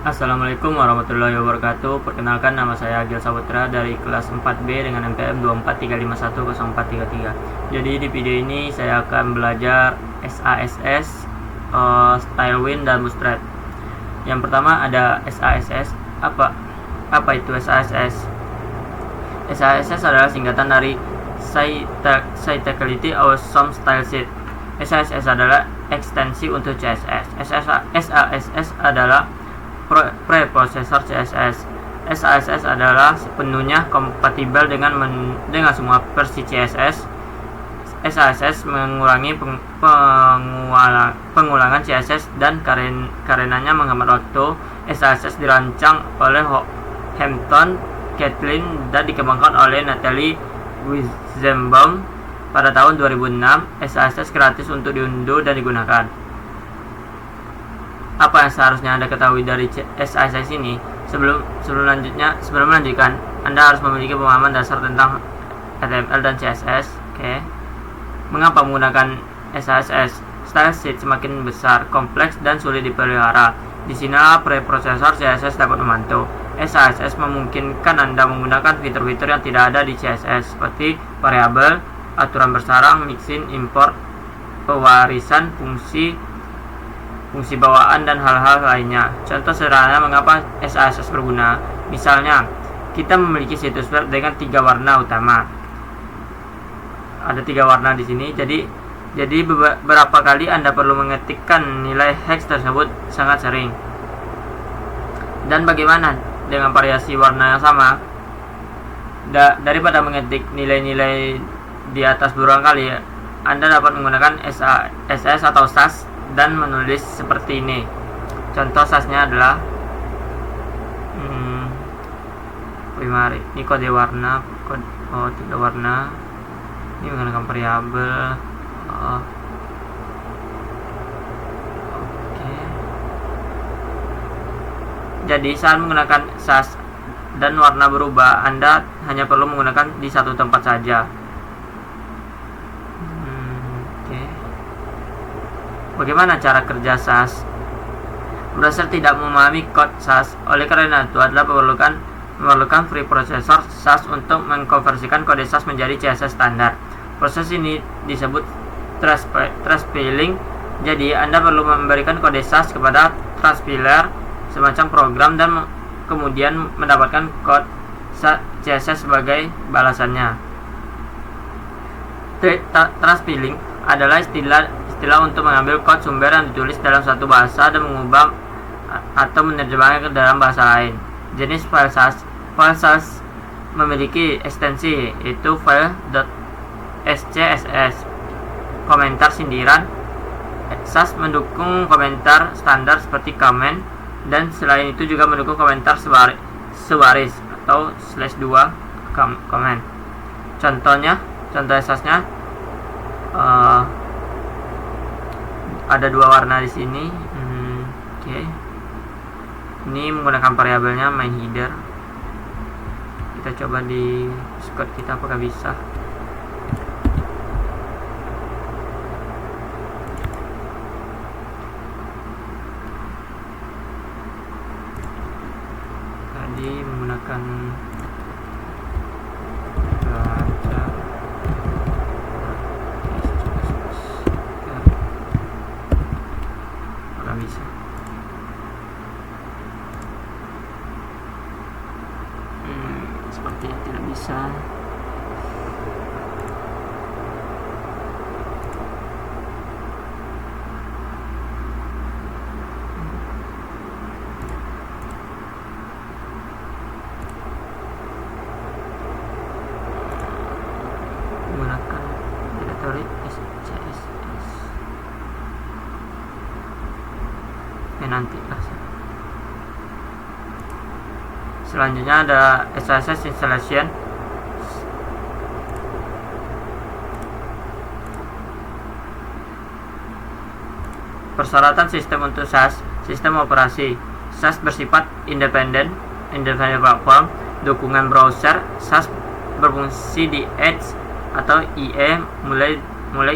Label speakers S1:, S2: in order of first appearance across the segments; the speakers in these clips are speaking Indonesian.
S1: Assalamualaikum warahmatullahi wabarakatuh. Perkenalkan, nama saya Agil Saputra dari kelas 4B dengan NPM 243510433. Jadi di video ini saya akan belajar SASS, Tailwind dan Bootstrap. Yang pertama ada SASS. Apa itu SASS? SASS adalah singkatan dari Cyclicality Awesome Style Sheet. SASS adalah ekstensi untuk CSS. SASS adalah preprosesor CSS. SASS adalah sepenuhnya kompatibel dengan semua versi CSS. SASS mengurangi pengulangan CSS dan karenanya menghemat waktu. SASS dirancang oleh Hampton, Kathleen dan dikembangkan oleh Natalie Weizenbaum pada tahun 2006. SASS gratis untuk diunduh dan digunakan. Apa yang seharusnya Anda ketahui dari SASS ini? Sebelum melanjutkan, Anda harus memiliki pemahaman dasar tentang HTML dan CSS. Mengapa menggunakan SASS? Style sheet semakin besar, kompleks, dan sulit dipelihara. Di sinilah preprosesor CSS dapat membantu. SASS memungkinkan Anda menggunakan fitur-fitur yang tidak ada di CSS, seperti variabel, aturan bersarang, mixin, import, pewarisan, fungsi bawaan, dan hal-hal lainnya. Contoh sederhana mengapa SASS berguna. Misalnya, kita memiliki situs web dengan 3 warna utama. Ada 3 warna di sini. Jadi beberapa kali Anda perlu mengetikkan nilai hex tersebut sangat sering. Dan bagaimana dengan variasi warna yang sama? Daripada mengetik nilai-nilai di atas berulang kali, Anda dapat menggunakan SASS atau SAS dan menulis seperti ini. Contoh SAS-nya adalah ini kode warna, tiga warna. Ini menggunakan variabel. Jadi saat menggunakan SAS dan warna berubah, Anda hanya perlu menggunakan di satu tempat saja. Bagaimana cara kerja SAS? Browser tidak memahami kode SAS, oleh karena itu adalah memerlukan preprosesor SAS untuk mengkonversikan kode SAS menjadi CSS standar. Proses ini disebut transpiling. Jadi Anda perlu memberikan kode SAS kepada transpiler, semacam program, dan kemudian mendapatkan kode CSS sebagai balasannya. Transpiling adalah istilah untuk mengambil kode sumber yang ditulis dalam satu bahasa dan mengubah atau menerjemahkannya ke dalam bahasa lain. Jenis file SAS memiliki ekstensi, yaitu file.scss, komentar sindiran. SAS mendukung komentar standar seperti comment, dan selain itu juga mendukung komentar sebaris atau /2 comment. Contoh SAS-nya ada 2 warna di sini. Ini menggunakan variabelnya myHeader. Kita coba di Xcode kita apakah bisa. Tadi menggunakan bisa. Sepertinya tidak bisa. Menggunakan direktori SCSS. Nanti selanjutnya ada SASS installation. Persyaratan sistem untuk SAS. Sistem operasi SAS bersifat independen platform. Dukungan browser SAS berfungsi di Edge atau IE mulai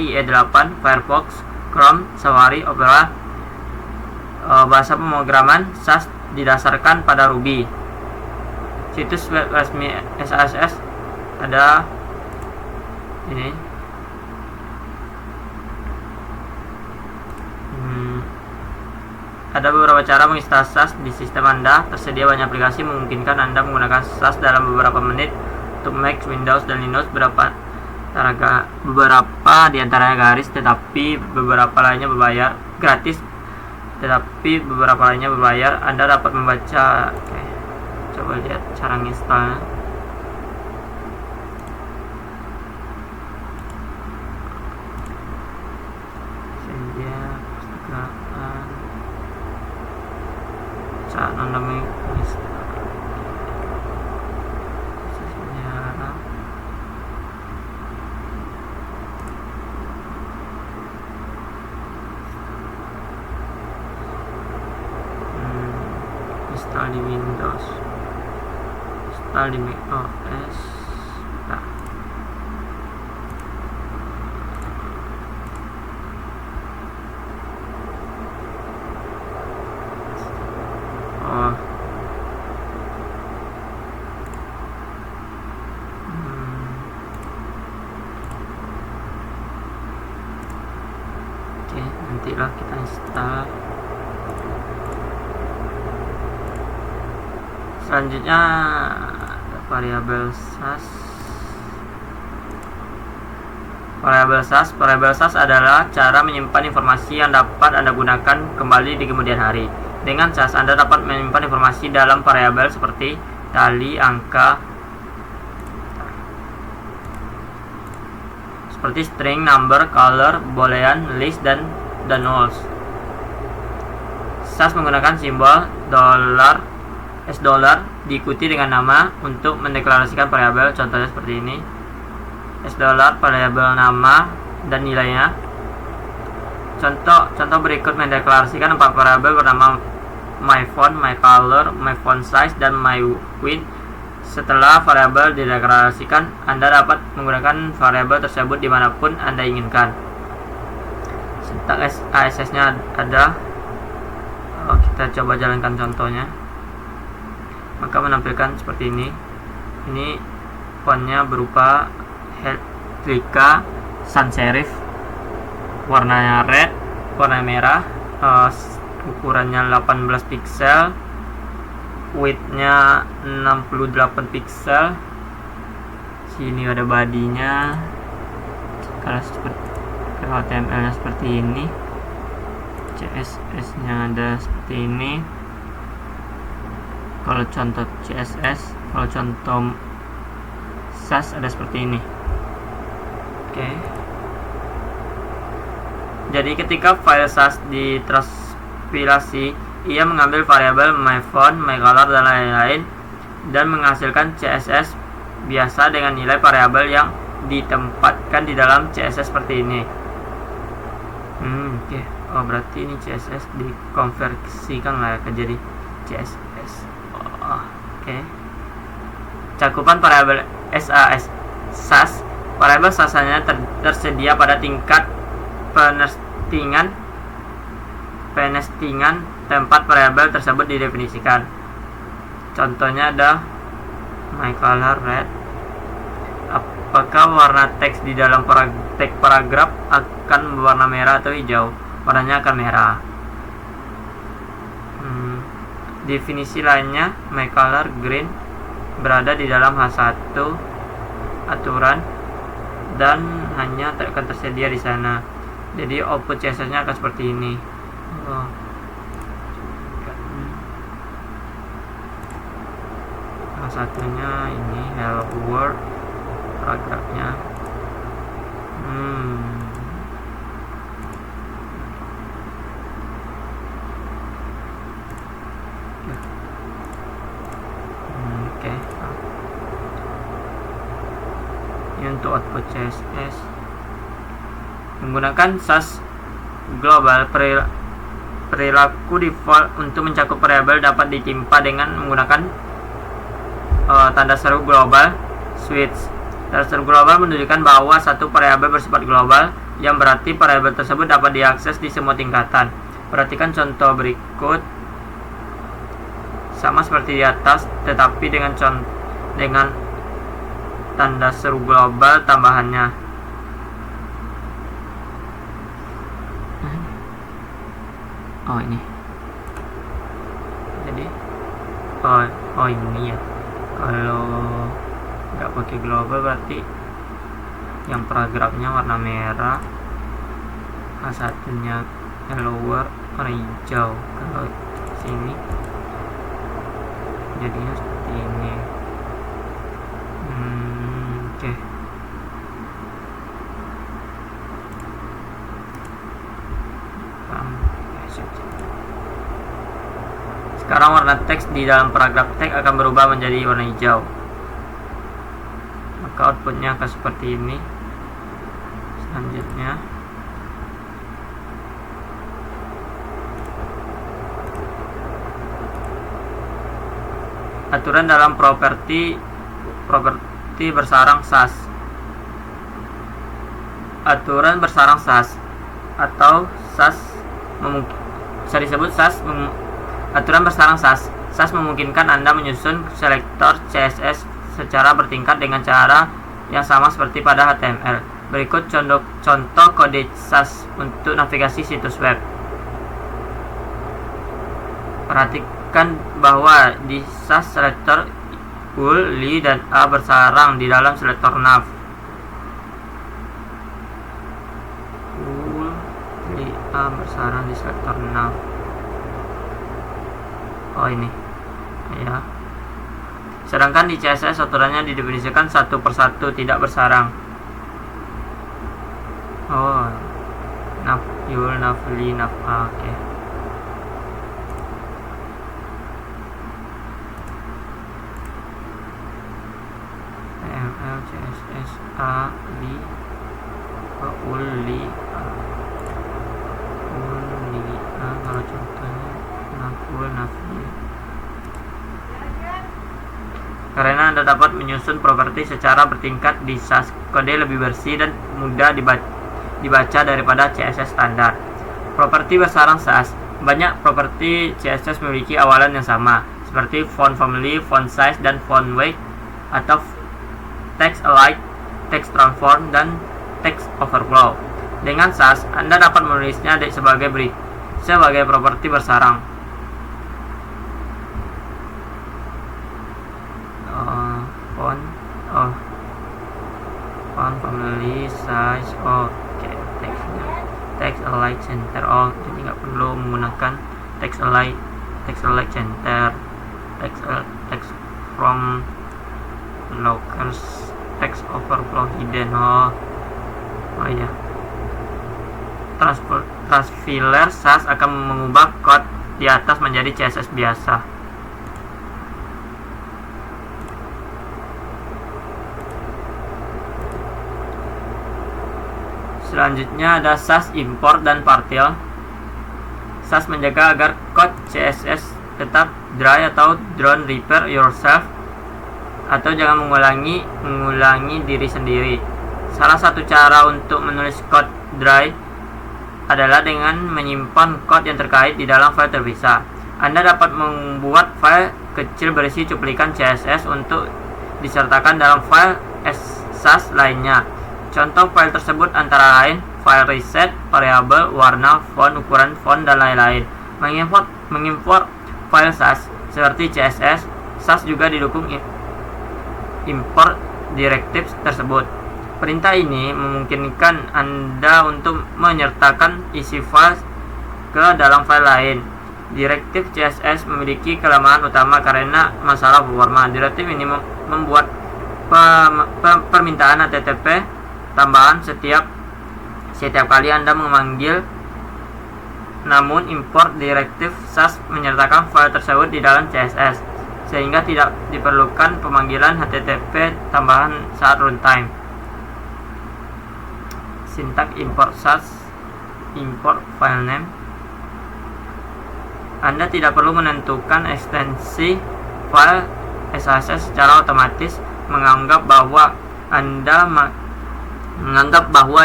S1: IE 8, Firefox, Chrome, Safari, Opera. Bahasa pemrograman SAS didasarkan pada Ruby. Situs web resmi SASS ada ini. Ada beberapa cara menginstal SAS di sistem Anda. Tersedia banyak aplikasi memungkinkan Anda menggunakan SAS dalam beberapa menit untuk Mac, Windows, dan Linux. Beberapa di antaranya gratis, tetapi beberapa lainnya berbayar. Anda dapat membaca. Oke, coba lihat cara menginstalnya. Sedia perpustakaan. Cara Anda menginstal. Install di Windows, install di Mac OS. Nah. Oh. Oke, nantilah kita install. Selanjutnya variabel SAS. Variabel SAS adalah cara menyimpan informasi yang dapat Anda gunakan kembali di kemudian hari. Dengan SAS, Anda dapat menyimpan informasi dalam variabel seperti tali, angka, seperti string, number, color, boolean, list, dan nulls. SAS menggunakan simbol $, diikuti dengan nama untuk mendeklarasikan variabel. Contohnya seperti ini. $, variabel nama dan nilainya. Contoh berikut mendeklarasikan 4 variabel bernama my font, my color, my font size, dan my width. Setelah variabel dideklarasikan, Anda dapat menggunakan variabel tersebut dimanapun Anda inginkan. Sintaks ASS-nya ada. Kita coba jalankan contohnya. Maka menampilkan seperti ini. Ini fontnya berupa Helvetica sans serif, warnanya red, warna merah, ukurannya 18 pixel, widthnya 68 pixel. Sini ada bodinya. Kalau HTML-nya seperti ini, CSS-nya ada seperti ini. Kalau contoh CSS, kalau contoh SAS ada seperti ini. Oke. Jadi ketika file SAS ditranspilasi, ia mengambil variabel my font, my color, dan lain-lain, dan menghasilkan CSS biasa dengan nilai variabel yang ditempatkan di dalam CSS seperti ini. Oke. Oh, berarti ini CSS dikonversikan lah ya jadi CSS. Oke. Cakupan variabel SAS. Variabel SAS hanya tersedia pada tingkat penestingan tempat variabel tersebut didefinisikan. Contohnya ada my color red. Apakah warna teks di dalam teks paragraf akan berwarna merah atau hijau? Warnanya akan merah. Definisi lainnya, my color green, berada di dalam H1 aturan dan hanya akan tersedia di sana. Jadi output CSS-nya akan seperti ini. H1-nya ini hello world, paragrafnya. Untuk output CSS menggunakan SAS global, perilaku default untuk mencakup variabel dapat ditimpa dengan menggunakan tanda seru global switch. Tanda seru global menunjukkan bahwa satu variabel bersifat global, yang berarti variabel tersebut dapat diakses di semua tingkatan. Perhatikan contoh berikut. sama seperti di atas, tetapi dengan tanda seru global tambahannya. Oh ini. Jadi oh ini ya. Kalau nggak pakai global berarti yang paragrafnya warna merah, satunya lower warna hijau. Kalau sini jadinya seperti ini. Oke. Sekarang warna teks di dalam paragraf teks akan berubah menjadi warna hijau. Maka outputnya akan seperti ini. Selanjutnya aturan dalam properti bersarang SAS. Aturan bersarang SAS atau SAS bisa disebut SAS. Aturan bersarang SAS. SAS memungkinkan Anda menyusun selektor CSS secara bertingkat dengan cara yang sama seperti pada HTML. Berikut contoh kode SAS untuk navigasi situs web. Perhatikan bahwa di SAS selektor UL, LI, dan A bersarang di dalam selektor nav. UL, LI, A bersarang di selektor nav. Oh ini ya. Sedangkan di CSS aturannya didefinisikan satu persatu, tidak bersarang. Oh, nav UL, nav LI, nav A. Oke. HTML, CSS, A, LI, UL, LI, A. UL, LI, A. Kalau contohnya nav UL, nav LI. Karena Anda dapat menyusun properti secara bertingkat di SAS, kode lebih bersih dan mudah dibaca daripada CSS standar. Properti bersarang SAS. Banyak properti CSS memiliki awalan yang sama, seperti font family, font size, dan font weight, atau text align, text transform, dan text overflow. Dengan SAS, Anda dapat menulisnya sebagai properti bersarang. Font family, size, oke, teksnya text align center. Jadi nggak perlu menggunakan text align center, text from lockers, text overflow hidden. Ya, transpiler SAS akan mengubah kode di atas menjadi CSS biasa. Selanjutnya ada SAS import dan partial. SAS menjaga agar kode CSS tetap dry atau don't repair yourself, atau jangan mengulangi diri sendiri. Salah satu cara untuk menulis kode dry adalah dengan menyimpan kode yang terkait di dalam file terpisah. Anda dapat membuat file kecil berisi cuplikan CSS untuk disertakan dalam file SAS lainnya. Contoh file tersebut antara lain file reset, variabel, warna, font, ukuran font, dan lain-lain. Mengimport file SAS seperti CSS, SAS juga didukung import directives tersebut. Perintah ini memungkinkan Anda untuk menyertakan isi file ke dalam file lain. Direktif CSS memiliki kelemahan utama karena masalah performa. Direktif ini membuat permintaan HTTP tambahan setiap kali Anda memanggil. Namun import direktif SAS menyertakan file tersebut di dalam CSS, sehingga tidak diperlukan pemanggilan HTTP tambahan saat runtime. Sintak import SAS, import file name. Anda tidak perlu menentukan ekstensi file SAS secara otomatis, menganggap bahwa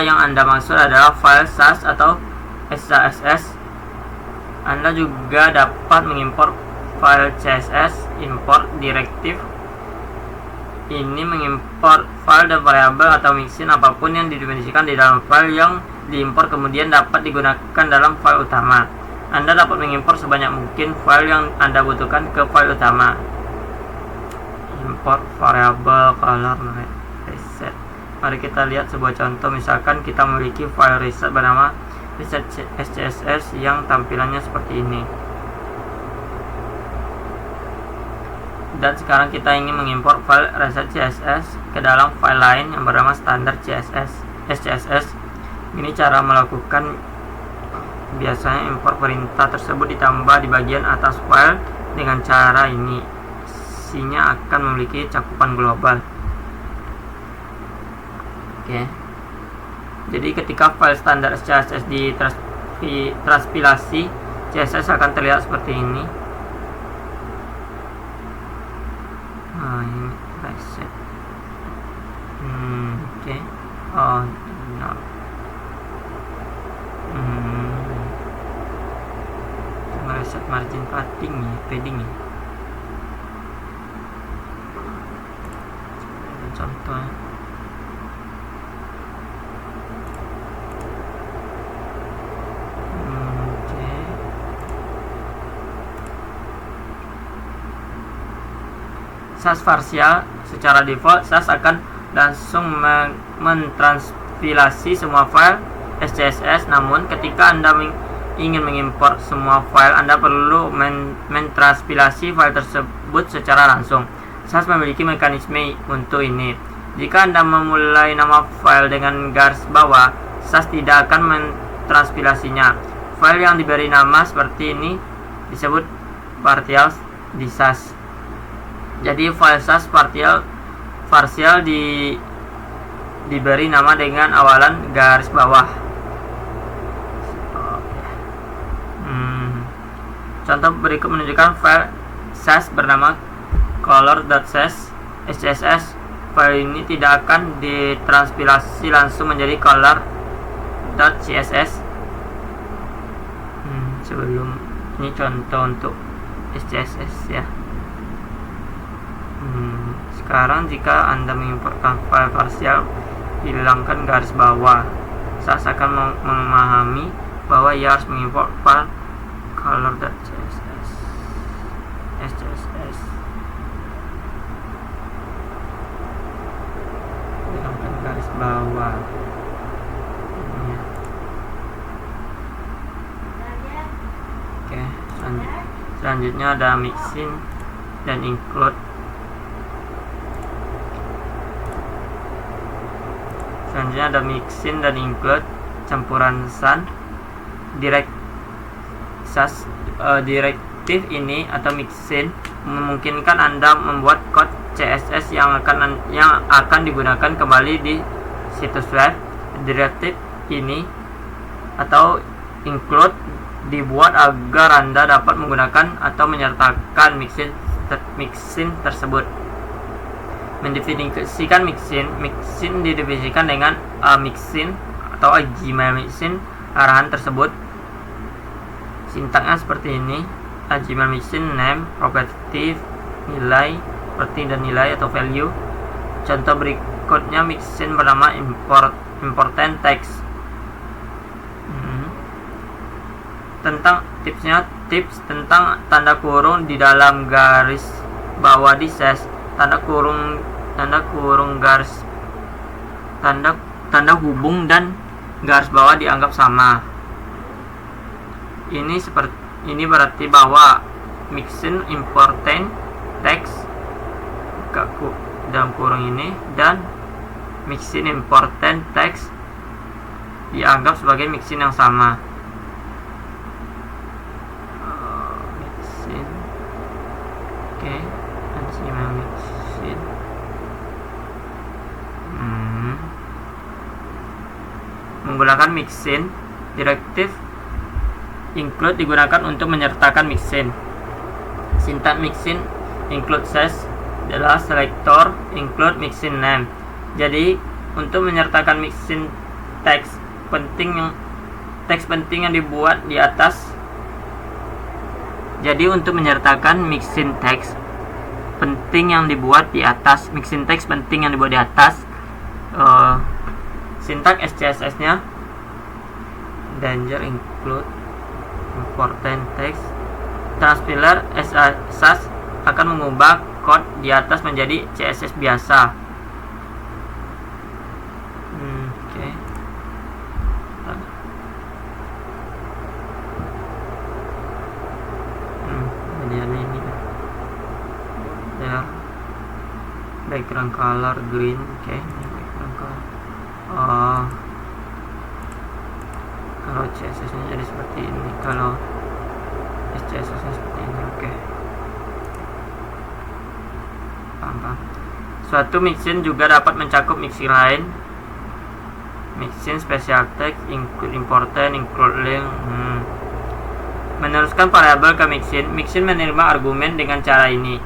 S1: yang Anda maksud adalah file SAS atau SASS. Anda juga dapat mengimport file CSS import directive ini mengimport file dan variabel atau mixin apapun yang didefinisikan di dalam file yang diimpor kemudian dapat digunakan dalam file utama. Anda dapat mengimpor sebanyak mungkin file yang Anda butuhkan ke file utama. Import variabel color reset. Mari kita lihat sebuah contoh. Misalkan kita memiliki file reset bernama reset SCSS yang tampilannya seperti ini. Dan sekarang kita ingin mengimpor file reset CSS ke dalam file lain yang bernama standar SCSS. Ini cara melakukan. Biasanya import perintah tersebut ditambah di bagian atas file dengan cara ini. Isinya akan memiliki cakupan global. Oke. Jadi ketika file standar CSS ditranspilasi, CSS akan terlihat seperti ini. Nah, ini reset. Oke. Oh, no. Reset margin padding ya. Contoh. SAS parsial secara default SAS akan langsung mentranspilasi semua file SCSS. Namun ketika Anda ingin mengimpor semua file, Anda perlu mentranspilasi file tersebut secara langsung. SAS memiliki mekanisme untuk ini. Jika Anda memulai nama file dengan garis bawah, SAS tidak akan mentranspilasinya. File yang diberi nama seperti ini disebut partial di SAS. Jadi file SAS parsial diberi nama dengan awalan garis bawah. Contoh berikut menunjukkan file SAS bernama color.cs SCSS. File ini tidak akan ditranspilasi langsung menjadi color.css. Sebelum ini contoh untuk SCSS ya. Sekarang jika Anda mengimportkan file parsial, hilangkan garis bawah. SAS akan memahami bahwa ia harus mengimport file color.css SCSS. Hilangkan garis bawah. Oke, selanjutnya ada mixin dan include. Selanjutnya ada mixin dan include campuran SAN. Direktif ini atau mixin memungkinkan Anda membuat kode CSS yang akan digunakan kembali di situs web. Direktif ini atau include dibuat agar Anda dapat menggunakan atau menyertakan mixin tersebut. Mendefinisikan mixin didefinisikan dengan mixin atau Gmail mixin arahan tersebut. Sintaknya seperti ini. Gmail mixin name, property, nilai, property dan nilai atau value. Contoh berikutnya mixin bernama important text. Tentang tipsnya, tips tentang tanda kurung di dalam garis bawah di SAS. Tanda hubung dan garis bawah dianggap sama. Ini berarti bahwa mixin important text dalam kurung ini dan mixin important text dianggap sebagai mixin yang sama. Mixin. Oke. Mixin. Menggunakan mixin, direktif include digunakan untuk menyertakan mixin. Sintak mixin include SAS adalah selector include mixin name. Jadi untuk menyertakan mixin teks penting yang dibuat di atas Jadi untuk menyertakan mixin text penting yang dibuat di atas, mixin text penting yang dibuat di atas, sintak SCSS nya danger include important text. Transpiler SAS akan mengubah kode di atas menjadi CSS biasa. Oke. Jadi ini ya, background color green. Oke, background color. Kalau CSS nya jadi seperti ini, kalau SCSS nya seperti ini. Oke. Paham. Suatu mixin juga dapat mencakup mixin lain. Mixin special text, include important, include link. Meneruskan variabel ke mixin. Mixin menerima argumen dengan cara ini.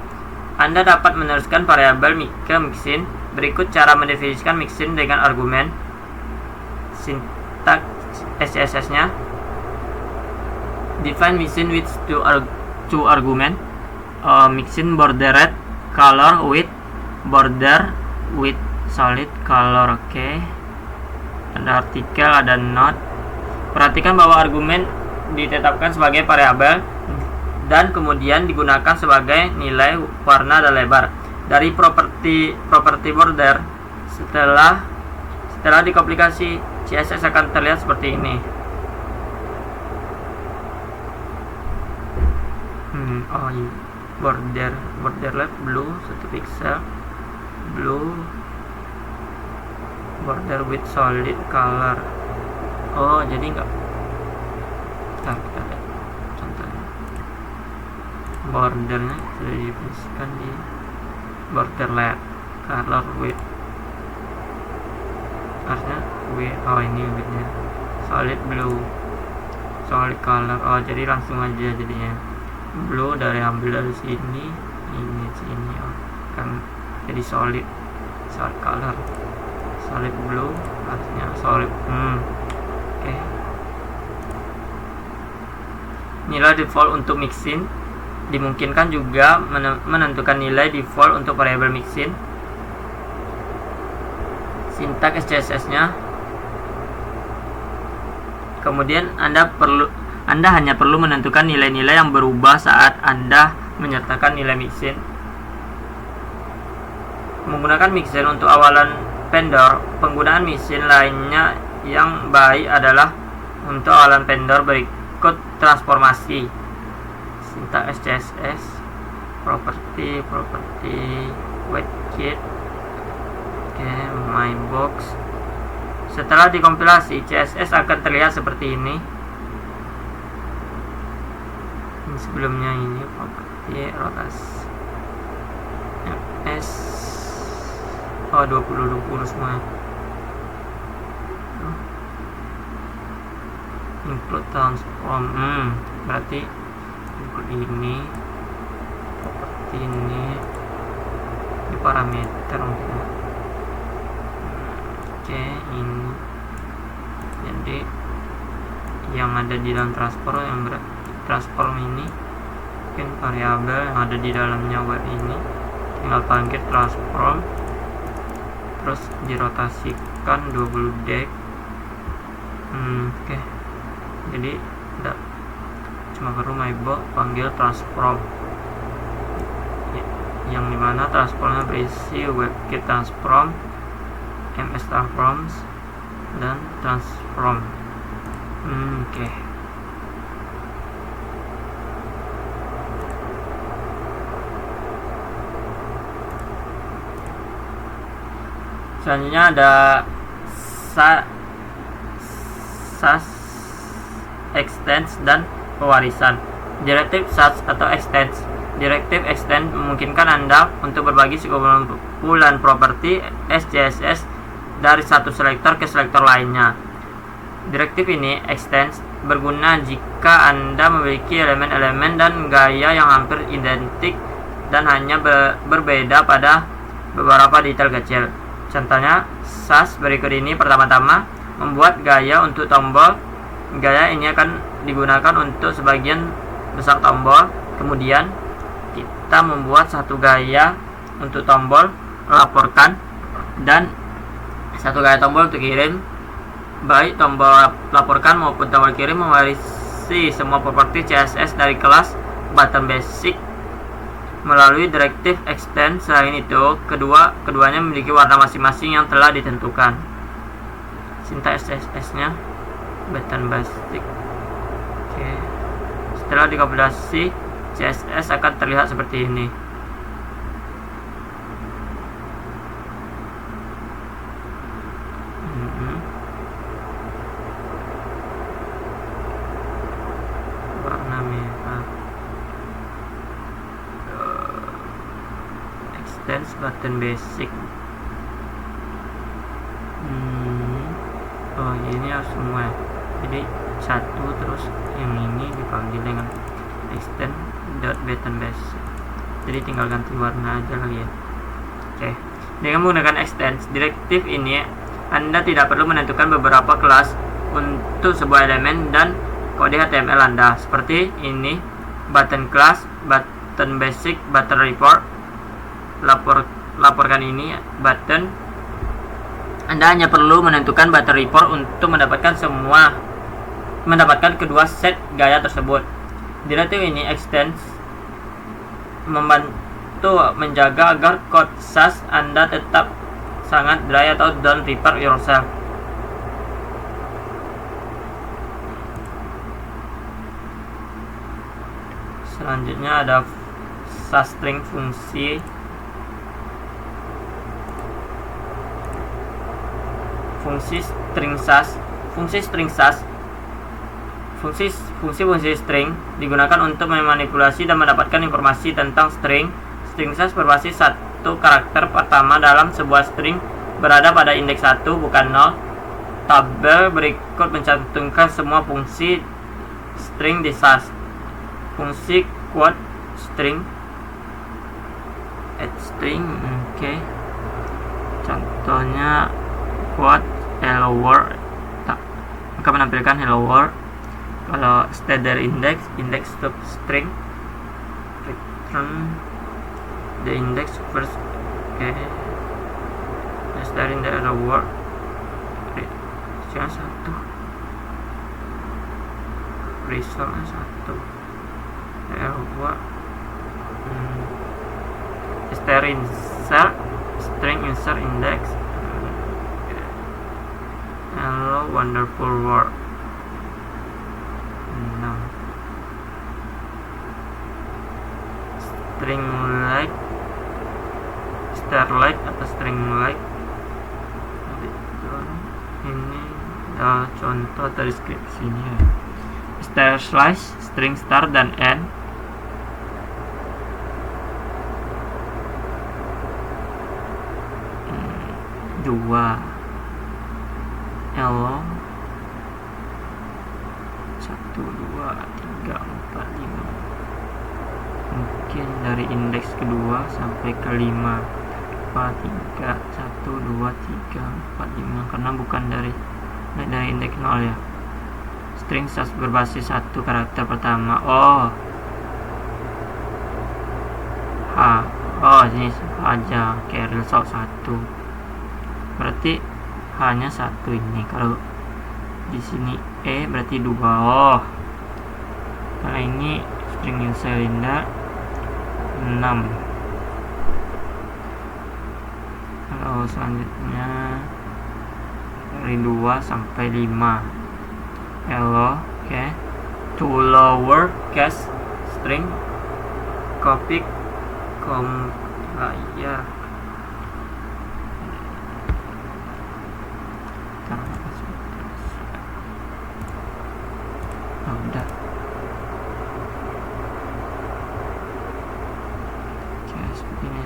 S1: Anda dapat meneruskan variabel ke mixin. Berikut cara mendefinisikan mixin dengan argumen. Sintak SCSS-nya. Define mixin with two argument. Mixin bordered color with border with solid color. Oke. Ada artikel, ada note. Perhatikan bahwa argumen ditetapkan sebagai variabel dan kemudian digunakan sebagai nilai warna dan lebar dari properti border. Setelah dikomplikasi, CSS akan terlihat seperti ini. Ini border left blue 1 pixel, blue border with solid color. Jadi enggak. Kita lihat contohnya. Bordernya sudah didefinisikan di border left color with, harusnya ini widthnya solid blue, solid color. Jadi langsung aja jadinya blue ambil dari sini, ini sini kan jadi solid color, solid blue, harusnya solid. Oke. Nilai default untuk mixin. Dimungkinkan juga menentukan nilai default untuk variabel mixin. Sintak SCSS-nya. Kemudian Anda hanya perlu menentukan nilai-nilai yang berubah saat Anda menyertakan nilai mixin. Menggunakan mixin untuk awalan vendor. Penggunaan mixin lainnya yang baik adalah untuk awalan vendor berikut transformasi. Sintak SCSS, property widget. Oke, my box. Setelah dikompilasi, CSS akan terlihat seperti ini. Sebelumnya ini properti rotasi MS 20 semua. Include transform. Berarti include ini properti ini di parameter mungkin. Oke, ini jadi yang ada di dalam transform ini mungkin variabel yang ada di dalamnya web ini, tinggal panggil transform terus dirotasikan 20 deg. Oke. Jadi tidak cuma perlu mybox panggil transform yang dimana transformnya berisi webkit transform, ms transforms dan transform. Oke. Selanjutnya ada SAS extends dan pewarisan. Direktif SAS atau extends. Direktif extend memungkinkan Anda untuk berbagi sekumpulan properti SCSS dari satu selektor ke selektor lainnya. Direktif ini extends berguna jika Anda memiliki elemen-elemen dan gaya yang hampir identik dan hanya berbeda pada beberapa detail kecil. Contohnya, SAS berikut ini. Pertama-tama, membuat gaya untuk tombol. Gaya ini akan digunakan untuk sebagian besar tombol. Kemudian kita membuat satu gaya untuk tombol laporkan dan satu gaya tombol untuk kirim. Baik tombol laporkan maupun tombol kirim mewarisi semua properti CSS dari kelas button basic melalui direktif extend. Selain itu, keduanya memiliki warna masing-masing yang telah ditentukan. Sintaks CSS-nya button basic. Oke. Setelah dikompilasi, CSS akan terlihat seperti ini. Warna merah. Extend button basic. Oh, ini harus semua. Jadi satu terus yang ini dipanggil dengan extend button basic. Jadi tinggal ganti warna aja lagi ya. Oke. Dengan menggunakan extend direktif ini, Anda tidak perlu menentukan beberapa kelas untuk sebuah elemen dan kode HTML Anda, seperti ini: button class, button basic, button report. Laporkan ini button. Anda hanya perlu menentukan button report untuk mendapatkan kedua set gaya tersebut. Direktif ini extends membantu menjaga agar code SAS Anda tetap sangat dry atau don't repeat yourself. Selanjutnya ada SAS string fungsi. Fungsi string digunakan untuk memanipulasi dan mendapatkan informasi tentang string. String SAS berbasis satu karakter pertama dalam sebuah string berada pada indeks 1 bukan 0. Tabel berikut mencantumkan semua fungsi string di SAS. Fungsi quote string, add string, oke. Contohnya quote hello world, akan menampilkan hello world. Kalau state dari index substring, return the index first. Oke. Dari hello world, cuma satu, resultnya satu. Hello world, insert string insert index. Hello wonderful world. String like, starlight atau string like. Ini contoh atau deskripsinya. Star slash string start dan end. Dua. Hello 1, 2, 3, 4, 5. Mungkin dari indeks kedua sampai ke 5. 4, 3, 1, 2, 3, 4, 5. Karena bukan dari indeks 0 ya. String SAS berbasis satu karakter pertama. Ini aja. Oke, result 1. Berarti hanya satu ini. Kalau di sini berarti 2. Kalau ini string cylinder 6. Kalau selanjutnya dari 2 sampai 5. Hello, oke. To lower case string copy ya. Udah. Oke, seperti ini.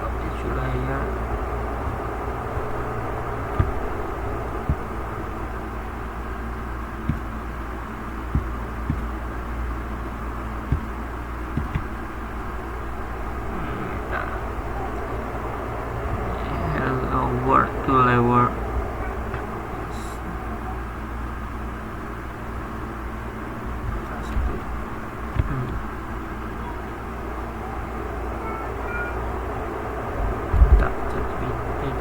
S1: Copy to layer. To level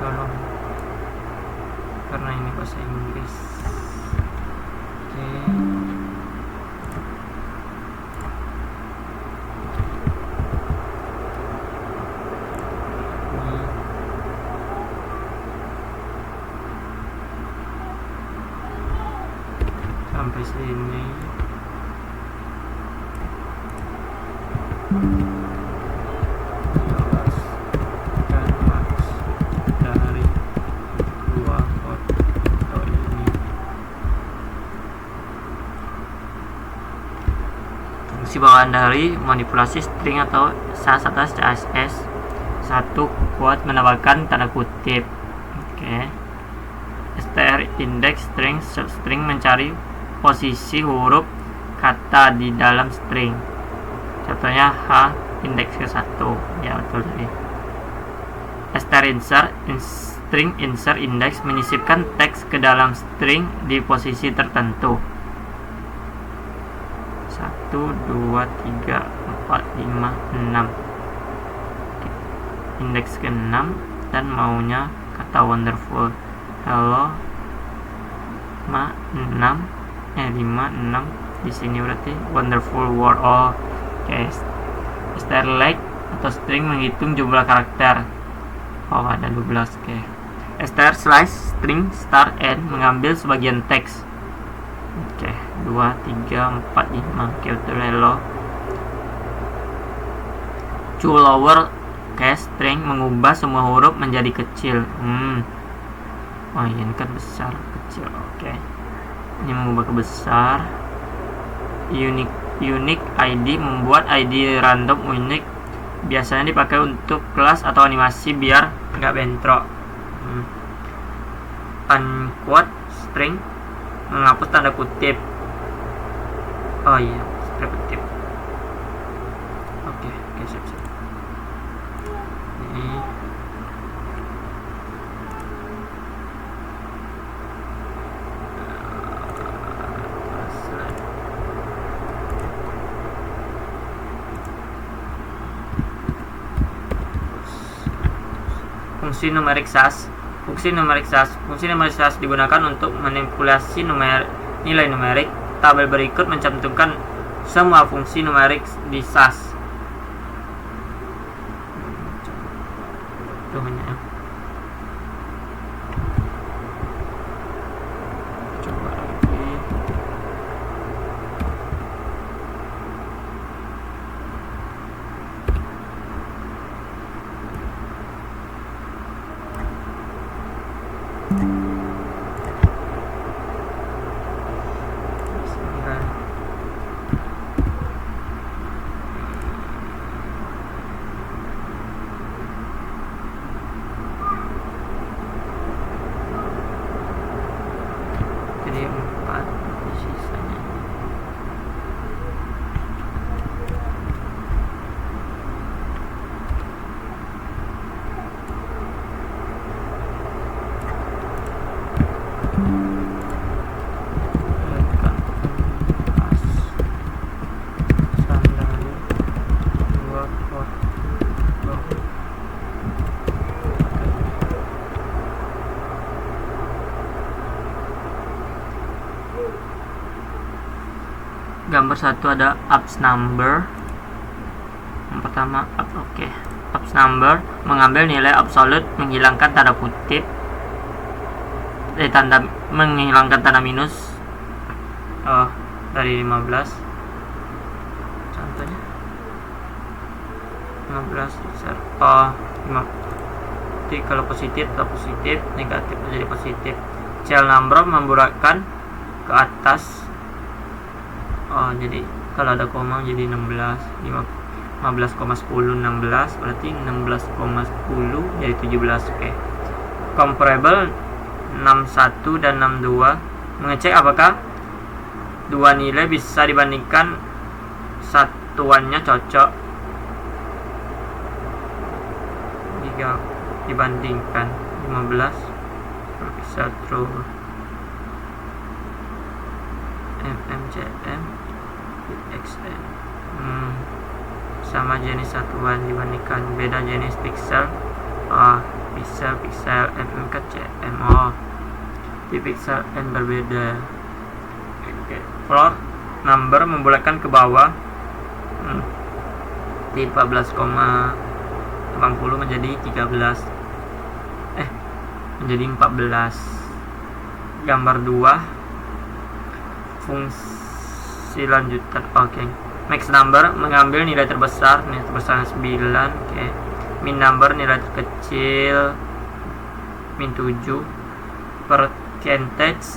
S1: tolong, karena ini bahasa Inggris. Oke. Sampai sini. Dari dua foto ini. Fungsi bawaan dari manipulasi string atau SAS atas CSS. 1. Quote menambahkan tanda kutip. Oke. str index string mencari posisi huruf kata di dalam string. Contohnya H indeks ke 1. Ya betul tadi. str string insert index menyisipkan teks ke dalam string di posisi tertentu. 1, 2, 3, 4, 5, 6. Indeks ke 6 dan maunya kata wonderful. Hello 5, 6 di sini berarti wonderful world. Oke. str like atau string menghitung jumlah karakter. Ada 12. Oke. str slice string start end mengambil sebagian teks. Oke. 2, 3, 4, 5. Oke, betul. Hello. To lower case string mengubah semua huruf menjadi kecil. Ini kan besar kecil. Oke. Ini mengubah ke besar. Unique ID membuat ID random unik. Biasanya dipakai untuk kelas atau animasi biar nggak bentrok. Unquote string menghapus tanda kutip. Tanda kutip. Oke, siap. Ini fungsi numerik SAS. Fungsi numerik SAS digunakan untuk manipulasi nilai numerik. Tabel berikut mencantumkan semua fungsi numerik di SAS. Coba lagi. Jadi 4 sisanya. Gambar 1 ada ups number. Yang pertama ups number mengambil nilai absolute, menghilangkan tanda kutip, menghilangkan tanda minus dari 15. Contohnya 15 besar. Jadi kalau positif atau positif, negatif menjadi positif. Cell number membulatkan ke atas. Jadi kalau ada koma jadi 16, 15,10 16 berarti 16,10 jadi 17. Oke. Comparable 61 dan 62 mengecek apakah dua nilai bisa dibandingkan, satuannya cocok. Jika dibandingkan 15 bisa true. MMCM XM sama jenis satuan dibandingkan beda jenis pixel pixel mm ke cm. Di pixel n berbeda. Floor number membulatkan ke bawah. Di 14,80 menjadi 13. Menjadi 14. Gambar 2. Fungsi lanjutan. Max number mengambil nilai terbesar 9. Min number nilai terkecil min 7. Percentage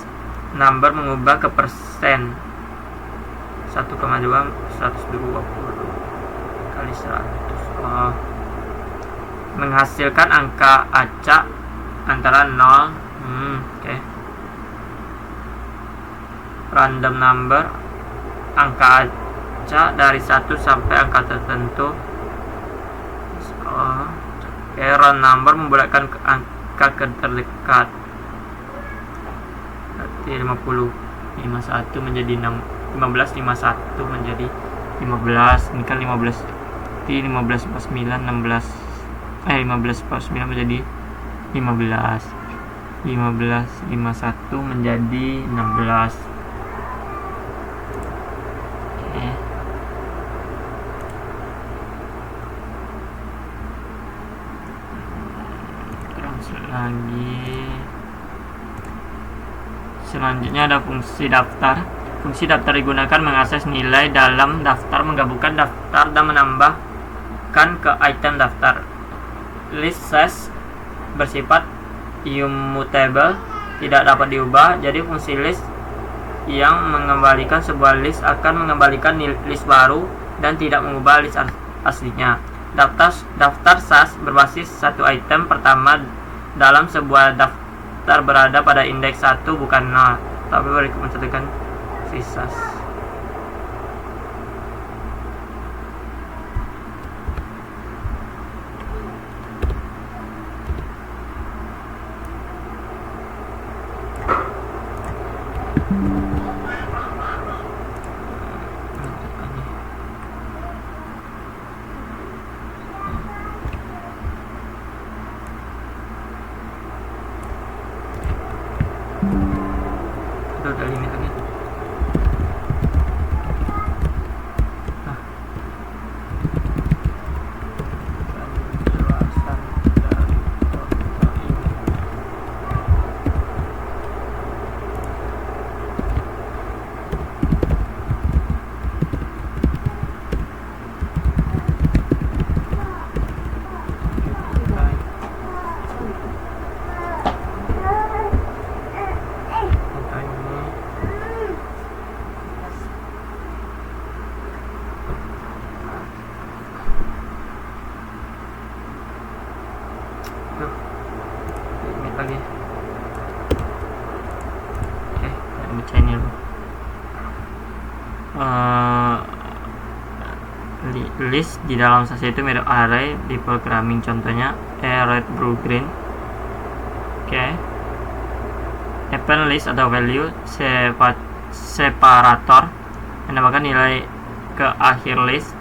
S1: number mengubah ke persen 1,2 120 kali 100. Menghasilkan angka acak antara 0. Random number angka acak dari 1 sampai angka tertentu. Round number membulatkan ke angka terdekat. Berarti 51 menjadi 15, 51 menjadi 15. Ini kan 15. Di 15 plus 9 16. 15 plus 9 menjadi 15. 51 menjadi 16. Selanjutnya ada fungsi daftar. Fungsi daftar digunakan mengakses nilai dalam daftar, menggabungkan daftar dan menambahkan ke item daftar. List size bersifat immutable, tidak dapat diubah. Jadi fungsi list yang mengembalikan sebuah list akan mengembalikan list baru dan tidak mengubah list aslinya. Daftar SAS berbasis satu item pertama dalam sebuah daftar berada pada indeks 1 bukan 0, tapi berikut mencantumkan SAS. Udah limit lagi. List di dalam SAS itu mirip array di programming, contohnya red, blue, green. Append list atau value separator menambahkan nilai ke akhir list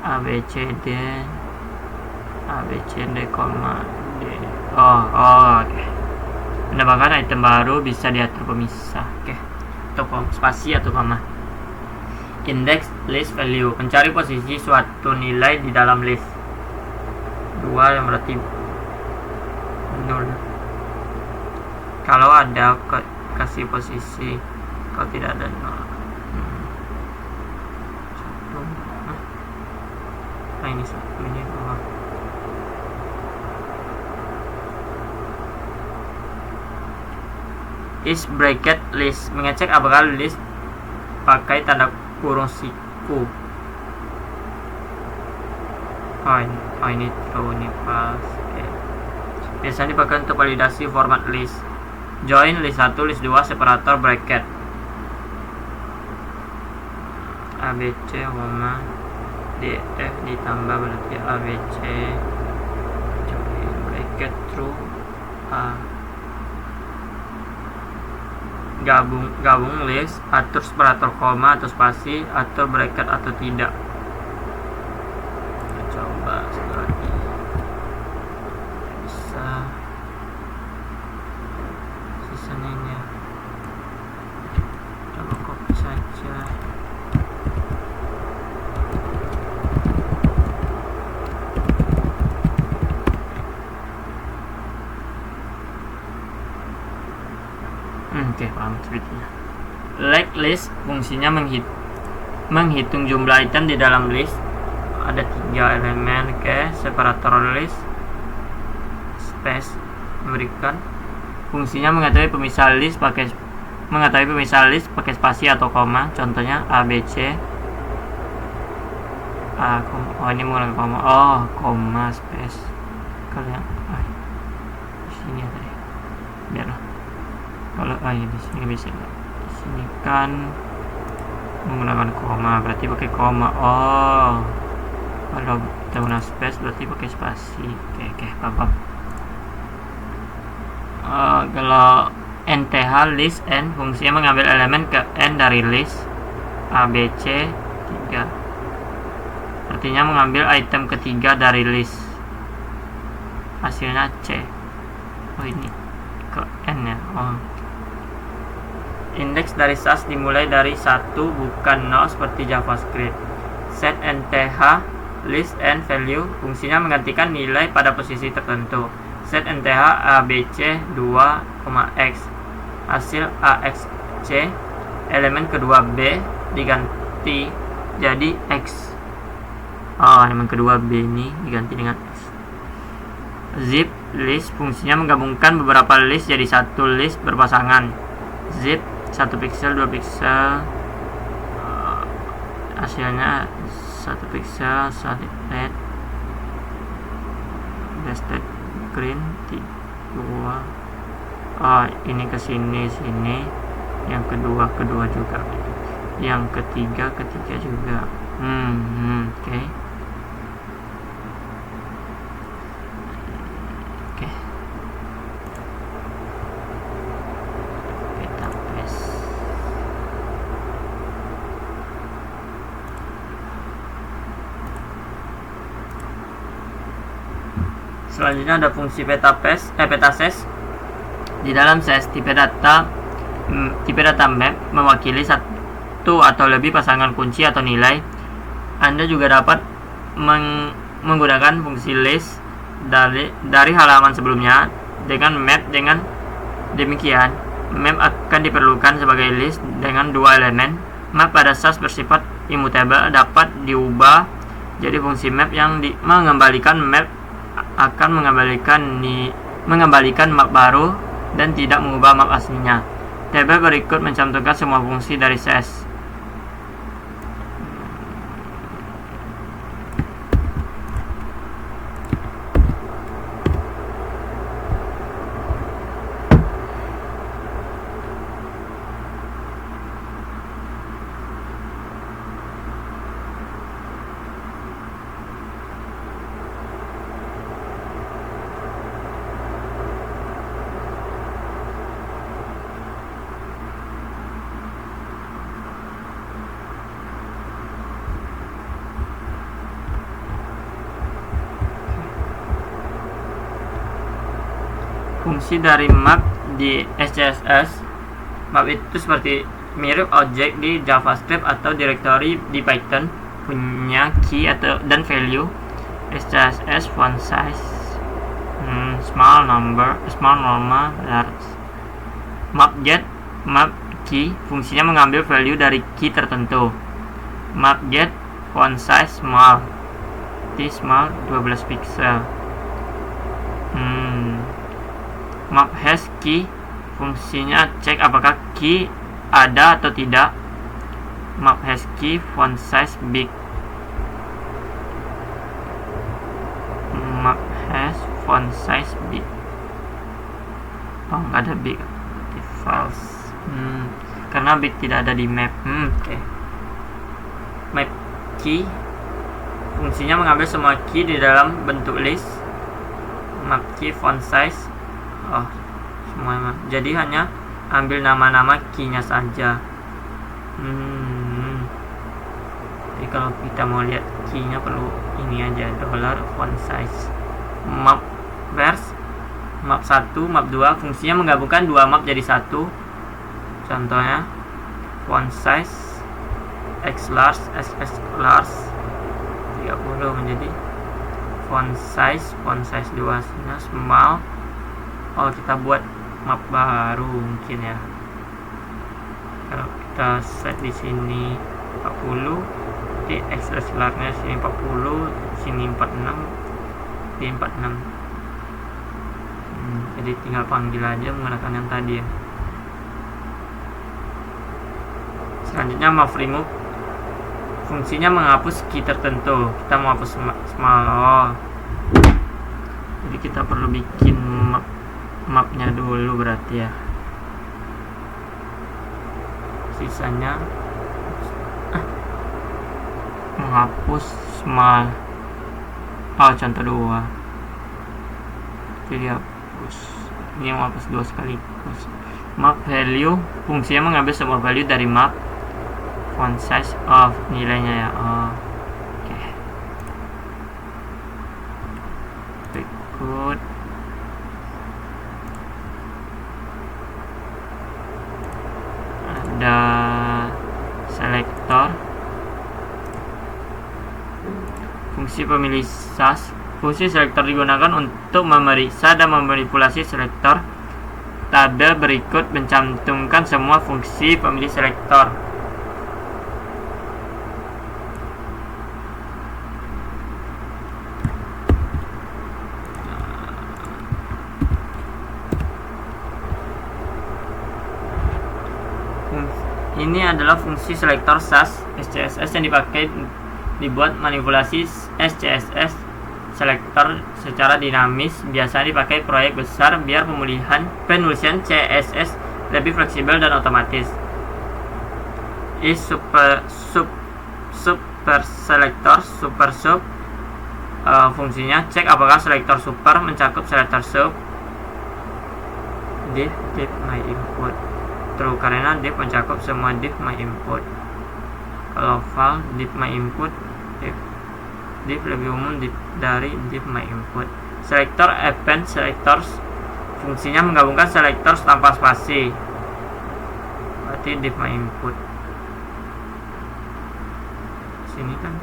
S1: abcd, koma d. Menambahkan item baru bisa diatur pemisah. Atau spasi atau koma. Index list value mencari posisi suatu nilai di dalam list. 2 yang berarti 0. Kalau ada kasih posisi, kalau tidak ada 0. Ini 1, ini 2. Is bracket list mengecek apakah list pakai tanda kurung siku. Ini true, ini false. Biasanya dipakai untuk validasi format list. Join list 1, list 2, separator bracket abc, df ditambah berarti abc, join bracket true a. Gabung list, atur separator koma atau spasi, atur bracket atau tidak. Coba sekali lagi. Bisa Oke, paham sepertinya. Like list fungsinya menghitung jumlah item di dalam list. Ada 3 elemen. Oke, separator list, space memberikan fungsinya mengetahui pemisah list pakai spasi atau koma. Contohnya ABC. Ini menggunakan koma. Koma space. Kalian di sini ya tadi. Biarlah. Kalau di sini bisa. Di sini kan menggunakan koma, berarti pakai koma. Kalau kita guna space berarti pakai spasi. Oke, paham. Kalau NTH list n fungsinya mengambil elemen ke n dari list ABC 3. Artinya mengambil item ketiga dari list. Hasilnya C. Ini ke n ya. Indeks dari SAS dimulai dari 1 bukan 0 seperti JavaScript. Set NTH list n value fungsinya menggantikan nilai pada posisi tertentu. Set NTH ABC 2,x hasil AXC elemen kedua B diganti jadi X. Elemen kedua B ini diganti dengan X. Zip list fungsinya menggabungkan beberapa list jadi satu list berpasangan. Zip 1 pixel 2 pixel hasilnya 1 pixel solid red nested green 2. Ini ke sini yang kedua juga, yang ketiga juga. Oke. Selanjutnya ada fungsi peta ses. Di dalam ses tipe data map mewakili satu atau lebih pasangan kunci atau nilai. Anda juga dapat menggunakan fungsi list dari halaman sebelumnya dengan map. Dengan demikian, map akan diperlukan sebagai list dengan 2 elemen. Map pada SAS bersifat immutable, dapat diubah. Jadi fungsi map yang mengembalikan map akan mengembalikan map baru dan tidak mengubah map aslinya. Tabel berikut mencantumkan semua fungsi dari SAS. Fungsi dari map di SCSS. Map itu seperti mirip objek di JavaScript atau directory di Python, punya key dan value. SCSS font size small, normal, large. Map key fungsinya mengambil value dari key tertentu. Map get font size small, small 12 pixel. Map has key fungsinya cek apakah key ada atau tidak. Map has key font size big. Map has font size big. Nggak ada big, false. Karena big tidak ada di map. Oke. Map key fungsinya mengambil semua key di dalam bentuk list. Map key font size semua, jadi hanya ambil nama-nama key-nya saja. Jadi kalau kita mau lihat key-nya perlu ini aja, $font size. Map vers map 1, map 2 fungsinya menggabungkan 2 map jadi satu. Contohnya font size X large 30 menjadi font size 2 small. Kita buat map baru mungkin ya. kalau kita set di sini 40, di XLR-nya sini 40, sini 46, di 46. Jadi tinggal panggil aja menggunakan yang tadi ya. Selanjutnya move remove, fungsinya menghapus key tertentu. Kita mau hapus small. Jadi kita perlu bikin mapnya dulu berarti ya. Sisanya menghapus small. Contoh 2. Jadi hapus. Ini menghapus 2 sekaligus. Map value, fungsinya mengambil semua value dari map. Font size of nilainya ya. Oke. Berikut ada selektor. Fungsi pemilih SAS. Fungsi selektor digunakan untuk memeriksa dan memanipulasi selektor. Tabel berikut mencantumkan semua fungsi pemilih selektor. Ini adalah fungsi selektor SAS SCSS yang dibuat manipulasi SCSS selektor secara dinamis. Biasanya dipakai proyek besar biar penulisan CSS lebih fleksibel dan otomatis. Super selektor fungsinya cek apakah selektor super mencakup selektor sub. Div my input true karena div mencakup semua div my input. Kalau file div my input, div lebih umum dari div my input. Selektor append selectors fungsinya menggabungkan selectors tanpa spasi, berarti div my input. Sini kan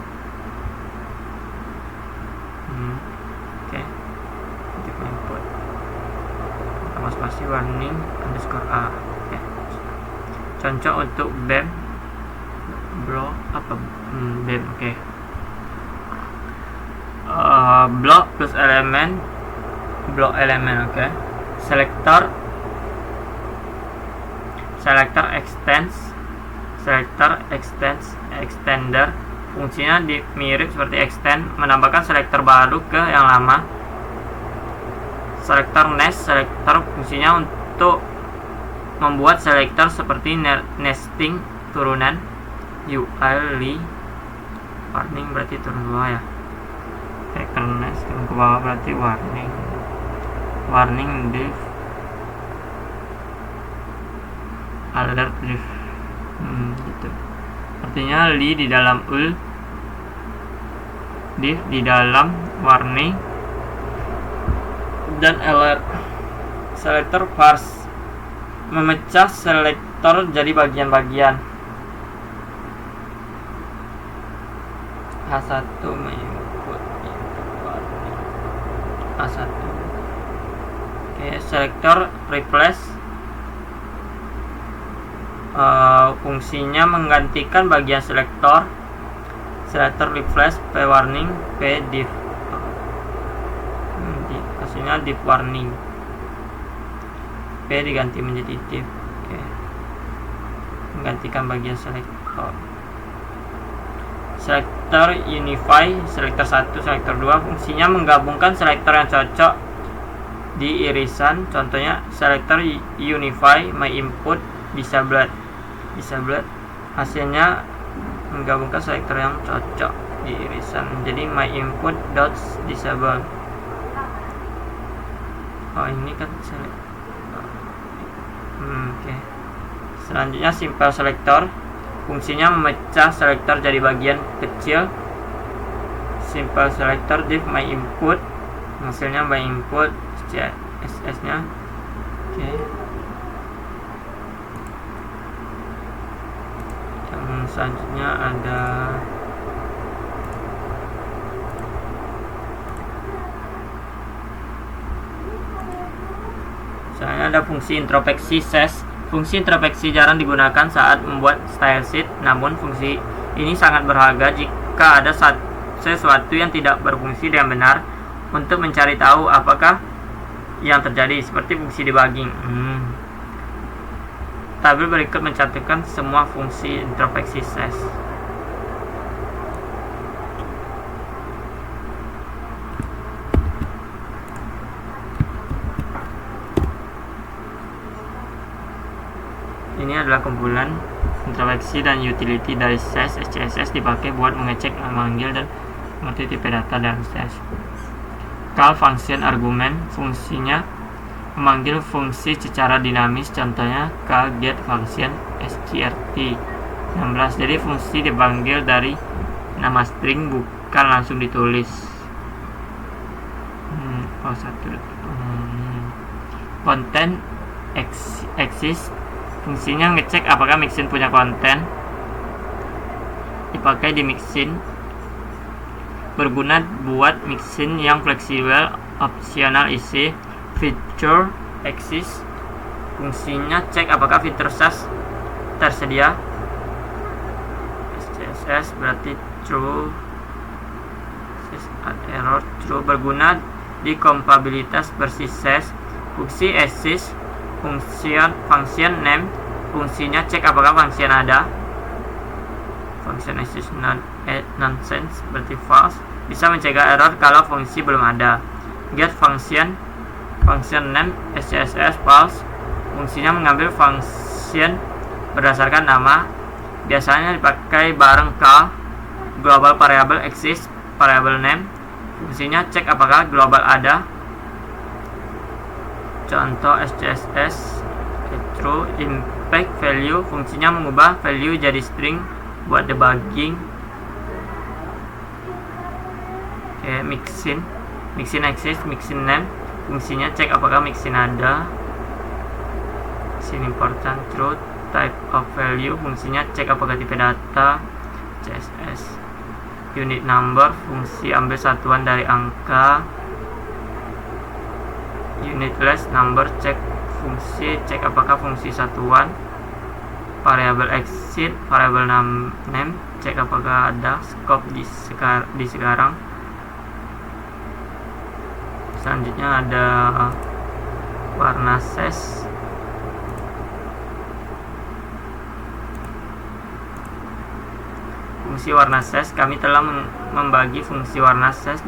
S1: oke. Div my input tanpa spasi warning underscore a. Contoh untuk BEM blok apa BEM oke. Blok plus elemen blok elemen oke. Selektor extender fungsinya mirip seperti extend, menambahkan selektor baru ke yang lama. Selektor selektor fungsinya untuk membuat selektor seperti nesting turunan. UI warning berarti turun bawah ya. Nest turun ke bawah berarti warning div alert div gitu. Artinya li di dalam ul, div di dalam warning, dan alert. Selektor parse memecah selektor jadi bagian-bagian. H1 mengikut A1. Oke, selektor replace fungsinya menggantikan bagian selektor. Selektor replace p warning p div. Hasilnya div warning. P diganti menjadi div. Oke. Menggantikan bagian selektor. Selektor unify, selektor 1, selektor 2 fungsinya menggabungkan selektor yang cocok di irisan. Contohnya selektor unify my input disabled. Hasilnya menggabungkan selektor yang cocok di irisan menjadi my input dot disable. Ini kan selektor. Oke. Selanjutnya simple selector fungsinya memecah selektor jadi bagian kecil. Simple selector div my input, hasilnya my input CSS nya. Oke. Yang selanjutnya ada fungsi introspeksi ses. Fungsi introspeksi jarang digunakan saat membuat stylesheet, namun fungsi ini sangat berharga jika ada sesuatu yang tidak berfungsi dengan benar untuk mencari tahu apakah yang terjadi, seperti fungsi debugging. Tabel berikut mencantumkan semua fungsi introspeksi SES. Ini adalah kumpulan introspeksi dan utility dari SES. SCSS dipakai buat mengecek, memanggil, dan mengerti tipe data dalam SES. Call function argumen, fungsinya memanggil fungsi secara dinamis, contohnya call get function strt 16. Jadi fungsi dipanggil dari nama string, bukan langsung ditulis. Content exist, fungsinya ngecek apakah mixin punya konten, dipakai di mixin, berguna buat mixin yang fleksibel, opsional isi. Feature exist, fungsinya cek apakah fitur SAS tersedia. SCSS berarti true, error true, berguna di kompatibilitas versi SES. Fungsi exist, function name, fungsinya cek apakah function ada. Function exist nonsense berarti false, bisa mencegah error kalau fungsi belum ada. Get function name SCSS false, fungsinya mengambil function berdasarkan nama, biasanya dipakai bareng call global variable exist variable name, fungsinya cek apakah global ada. Contoh SCSS true. Impact value, fungsinya mengubah value jadi string buat debugging. Mixin exist, mixin name, fungsinya cek apakah mixin ada. Mixin important true. Type of value, fungsinya cek apakah tipe data. CSS unit number, fungsi ambil satuan dari angka. Unitless number, fungsi cek apakah fungsi satuan. Variable exit, variable name, cek apakah ada scope di sekarang. Selanjutnya ada warna SES. Fungsi warna SES, kami telah membagi fungsi warna SES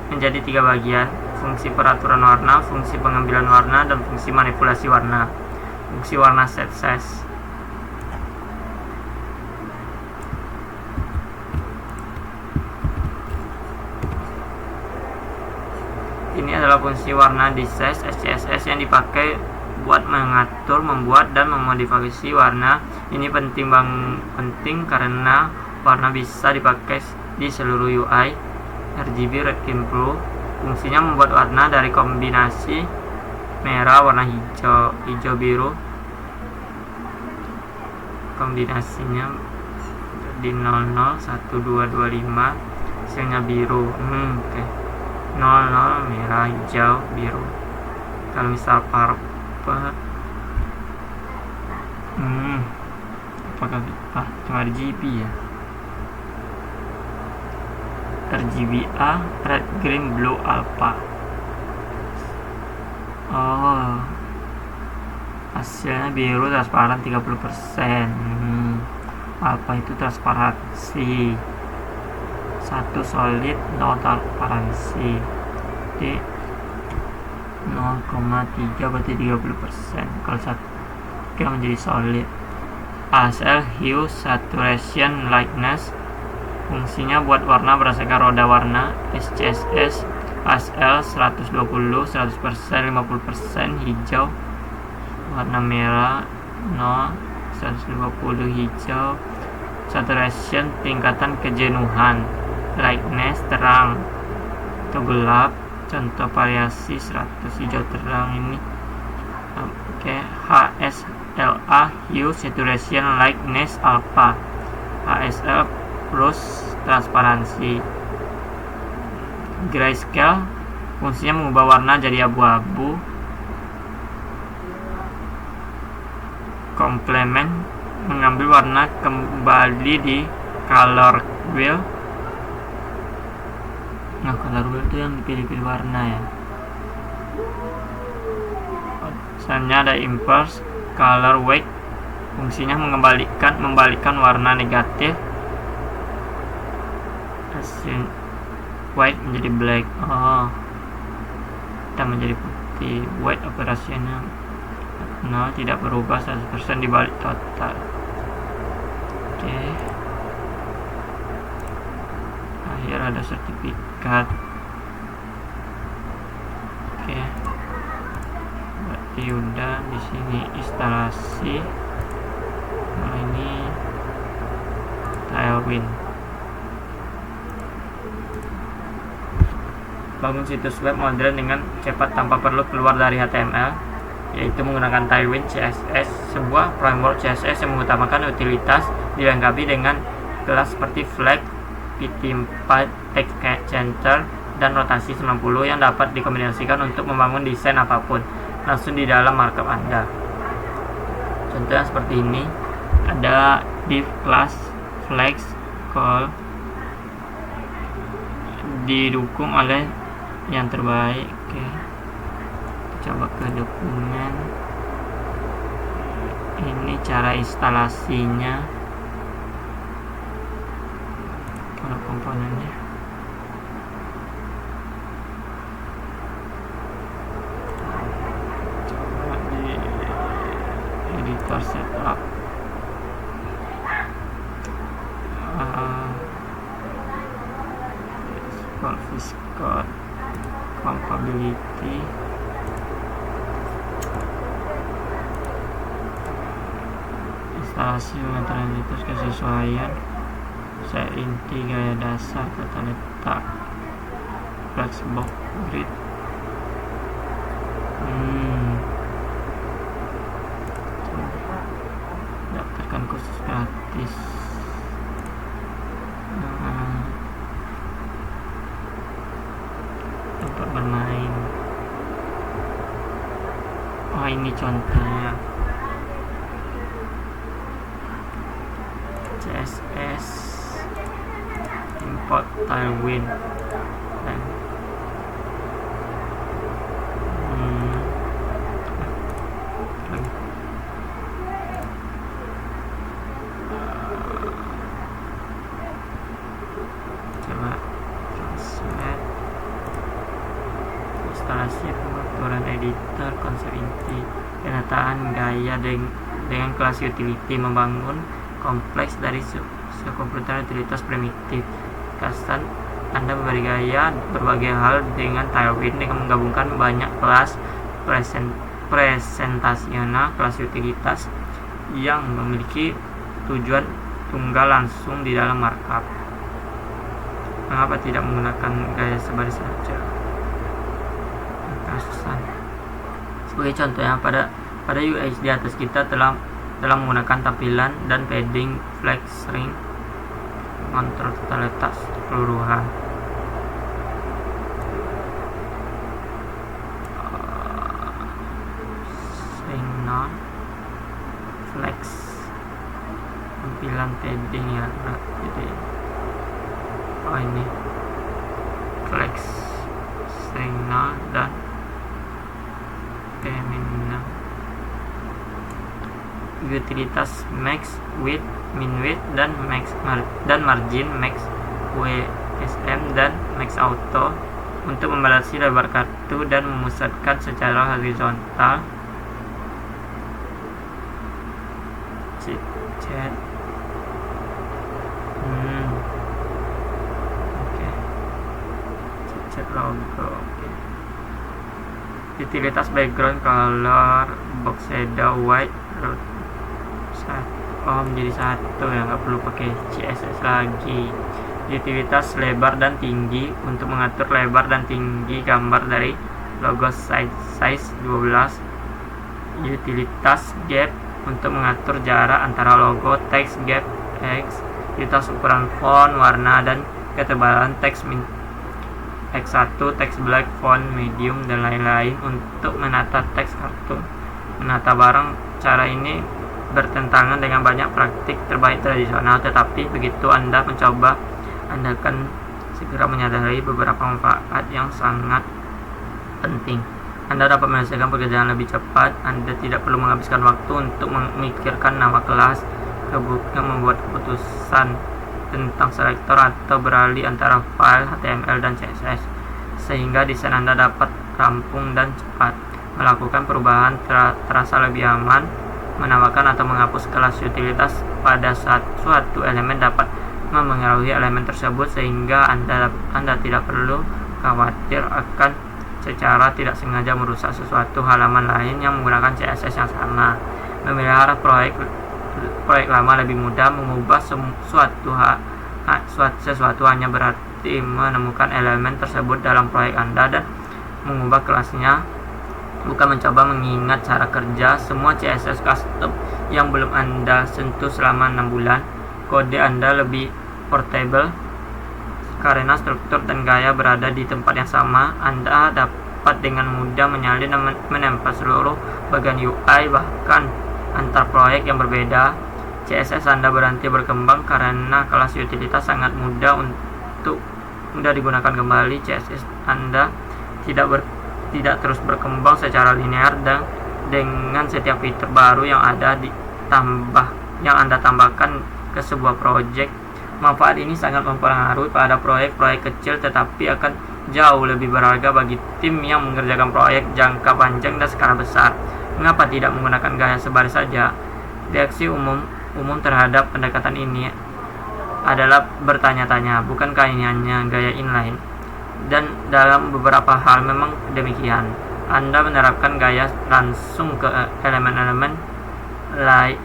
S1: menjadi 3 bagian: fungsi peraturan warna, fungsi pengambilan warna, dan fungsi manipulasi warna. Fungsi warna SES. Ini adalah fungsi warna di SES SCSS yang dipakai buat mengatur, membuat, dan memodifikasi warna. Ini penting karena warna bisa dipakai di seluruh UI. RGB Red Green Blue, fungsinya membuat warna dari kombinasi merah, warna hijau biru. Kombinasinya di 00, 1, 2, 25, hasilnya biru. Oke. 00 merah, hijau, biru. Kalau misal purple, apakah cuma RGB ya? RGBA, red, green, blue, alpha. Hasilnya biru transparan 30%. Alpha itu transparansi. 1 solid, 0 transparansi. Jadi 0,3 berarti 30%. Kalau 1 menjadi solid. ASL hue, saturation, lightness, fungsinya buat warna berdasarkan roda warna. SCSS ASL 120, 100%, 50% hijau, warna merah 0, 150 hijau. Saturation tingkatan kejenuhan. Lightness terang atau gelap, contoh variasi 100 hijau terang ini. HSLA hue, saturation, lightness, alpha. HSL plus transparansi. Grayscale, fungsinya mengubah warna jadi abu-abu. complement mengambil warna kembali di color wheel. Nah, color wheel itu yang dipilih-pilih warna ya. Misalnya ada inverse color weight, fungsinya membalikkan warna negatif white menjadi black. Kita menjadi putih. White operasional tidak berubah 100% dibalik total. Oke. Akhir ada sertifikat. Oke. Berarti udah di sini instalasi. Nah, ini Tailwind. Bangun situs web modern dengan cepat tanpa perlu keluar dari HTML, yaitu menggunakan Tailwind CSS, sebuah framework CSS yang mengutamakan utilitas dilengkapi dengan kelas seperti flag, PT4, text center, dan rotasi 90 yang dapat dikombinasikan untuk membangun desain apapun langsung di dalam markup Anda. Contohnya seperti ini, ada div class flags call didukung oleh yang terbaik. Oke, coba ke dokumen. Ini cara instalasinya. Kalau komponennya coba di editor setup. Code compatibility, instalasi metadata kesesuaian, set inti gaya dasar, tata letak, flexbox grid. Daftarkan khusus gratis. Tempat bermain. Ini contohnya CSS import Tailwind dan coba translate, instalasi pengaturan editor, konsep inti, penataan gaya dengan kelas utility, membangun kompleks dari subkomputer utilitas primitif. Custom, Anda memberi gaya berbagai hal dengan Tailwind dengan menggabungkan banyak kelas presentasional, kelas utilitas yang memiliki tujuan tunggal langsung di dalam markup. Mengapa tidak menggunakan gaya sebaris saja? Sebagai contohnya, pada UX di atas kita telah menggunakan tampilan dan padding flag string, kontrol tata letak keseluruhan. String non flex, tampilan padding ya, jadi ini flex string non dan feminine. Utilitas max width, min width, dan margin max WSM dan max auto untuk membatasi lebar kartu dan memusatkan secara horizontal. Chat chat logo. Utilitas background color, box shadow, white, menjadi satu ya, nggak perlu pakai CSS lagi. Utilitas lebar dan tinggi untuk mengatur lebar dan tinggi gambar dari logo size 12. Utilitas gap untuk mengatur jarak antara logo, teks gap X. Utilitas ukuran font, warna, dan ketebalan teks X1, teks black, font medium, dan lain-lain. Untuk menata teks kartun, menata barang, cara ini bertentangan dengan banyak praktik terbaik tradisional, tetapi begitu Anda mencoba, Anda akan segera menyadari beberapa manfaat yang sangat penting. Anda dapat menyelesaikan pekerjaan lebih cepat. Anda tidak perlu menghabiskan waktu untuk memikirkan nama kelas, membuat keputusan tentang selektor, atau beralih antara file HTML dan CSS, sehingga desain Anda dapat rampung dan cepat. Melakukan perubahan terasa lebih aman. Menambahkan atau menghapus kelas utilitas pada suatu elemen dapat memengaruhi elemen tersebut, sehingga Anda tidak perlu khawatir akan secara tidak sengaja merusak sesuatu halaman lain yang menggunakan CSS yang sama. Memelihara proyek lama lebih mudah. Mengubah sesuatu hanya berarti menemukan elemen tersebut dalam proyek Anda dan mengubah kelasnya, bukan mencoba mengingat cara kerja semua CSS custom yang belum Anda sentuh selama 6 bulan. Kode Anda lebih portable karena struktur dan gaya berada di tempat yang sama. Anda dapat dengan mudah menyalin dan menempel seluruh bagian UI, bahkan antar proyek yang berbeda. CSS Anda berhenti berkembang karena kelas utilitas sangat mudah digunakan kembali. CSS Anda tidak terus berkembang secara linear, dan dengan setiap fitur baru yang Anda tambahkan ke sebuah proyek. Manfaat ini sangat mempengaruhi pada proyek-proyek kecil, tetapi akan jauh lebih berharga bagi tim yang mengerjakan proyek jangka panjang dan skala besar. Mengapa tidak menggunakan gaya sebaris saja? Reaksi umum terhadap pendekatan ini adalah bertanya-tanya, bukankah ini hanya gaya inline? Dan dalam beberapa hal memang demikian. Anda menerapkan gaya langsung ke elemen-elemen,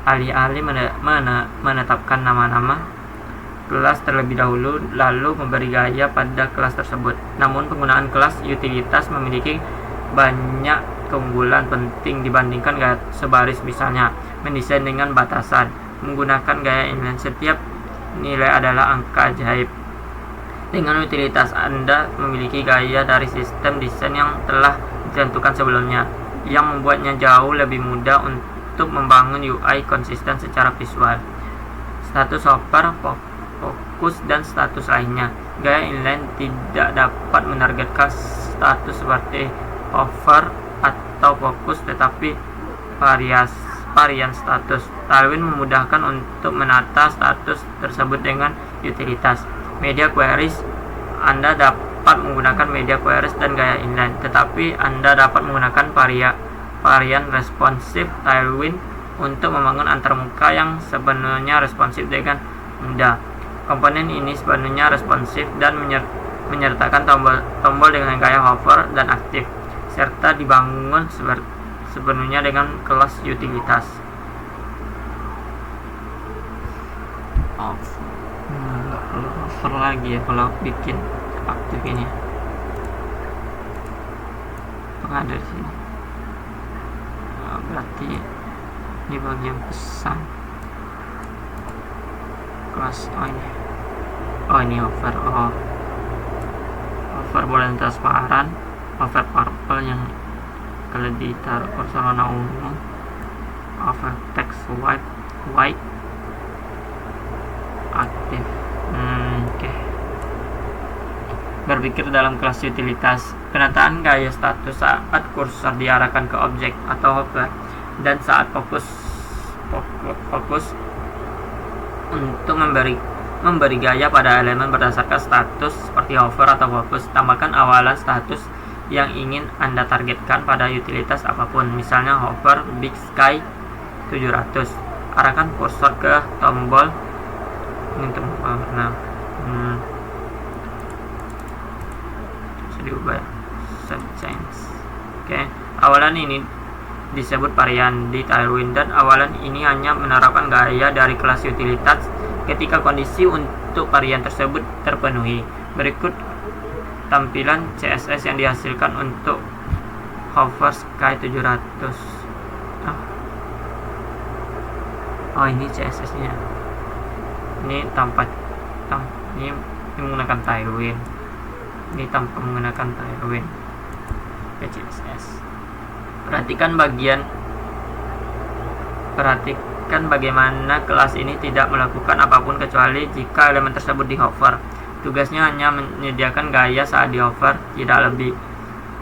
S1: alih-alih menetapkan nama-nama kelas terlebih dahulu lalu memberi gaya pada kelas tersebut. Namun penggunaan kelas utilitas memiliki banyak keunggulan penting dibandingkan gaya sebaris. Misalnya, mendesain dengan batasan. Menggunakan gaya inline, setiap nilai adalah angka ajaib. Dengan utilitas, Anda memiliki gaya dari sistem desain yang telah ditentukan sebelumnya, yang membuatnya jauh lebih mudah untuk membangun UI konsisten secara visual. Status hover, fokus, dan status lainnya. Gaya inline tidak dapat menargetkan status seperti hover atau fokus, tetapi varian status. Tailwind memudahkan untuk menata status tersebut dengan utilitas. Media queries, Anda dapat menggunakan media queries dan gaya inline, tetapi Anda dapat menggunakan varian responsif Tailwind untuk membangun antarmuka yang sebenarnya responsif dengan mudah. Komponen ini sebenarnya responsif dan menyertakan tombol dengan gaya hover dan aktif, serta dibangun sebenarnya dengan kelas utilitas. Nggak perlu hover lagi ya kalau bikin aktif ini. Apakah ada di sini? Berarti ini bagian pesan kelas. ini hover. Hover boleh transparan, hover purple yang kalau ditaruh kursor warna ungu, hover text white aktif. Oke. Berpikir dalam kelas utilitas. Penataan gaya status saat kursor diarahkan ke objek atau hover, dan saat fokus untuk memberi gaya pada elemen berdasarkan status seperti hover atau fokus. Tambahkan awalan status yang ingin Anda targetkan pada utilitas apapun, misalnya hover big sky 700. Arahkan kursor ke tombol ini untuk warna. Bisa diubah set change. Oke. Awalan ini disebut varian di Tailwind, dan awalan ini hanya menerapkan gaya dari kelas utilitas ketika kondisi untuk varian tersebut terpenuhi. Berikut tampilan CSS yang dihasilkan untuk hover sky 700. Ini CSS-nya. Ini ini menggunakan Tailwind. Ini tanpa menggunakan Tailwind. CSS. Perhatikan menjelaskan bagaimana kelas ini tidak melakukan apapun kecuali jika elemen tersebut di hover. Tugasnya hanya menyediakan gaya saat di hover, tidak lebih.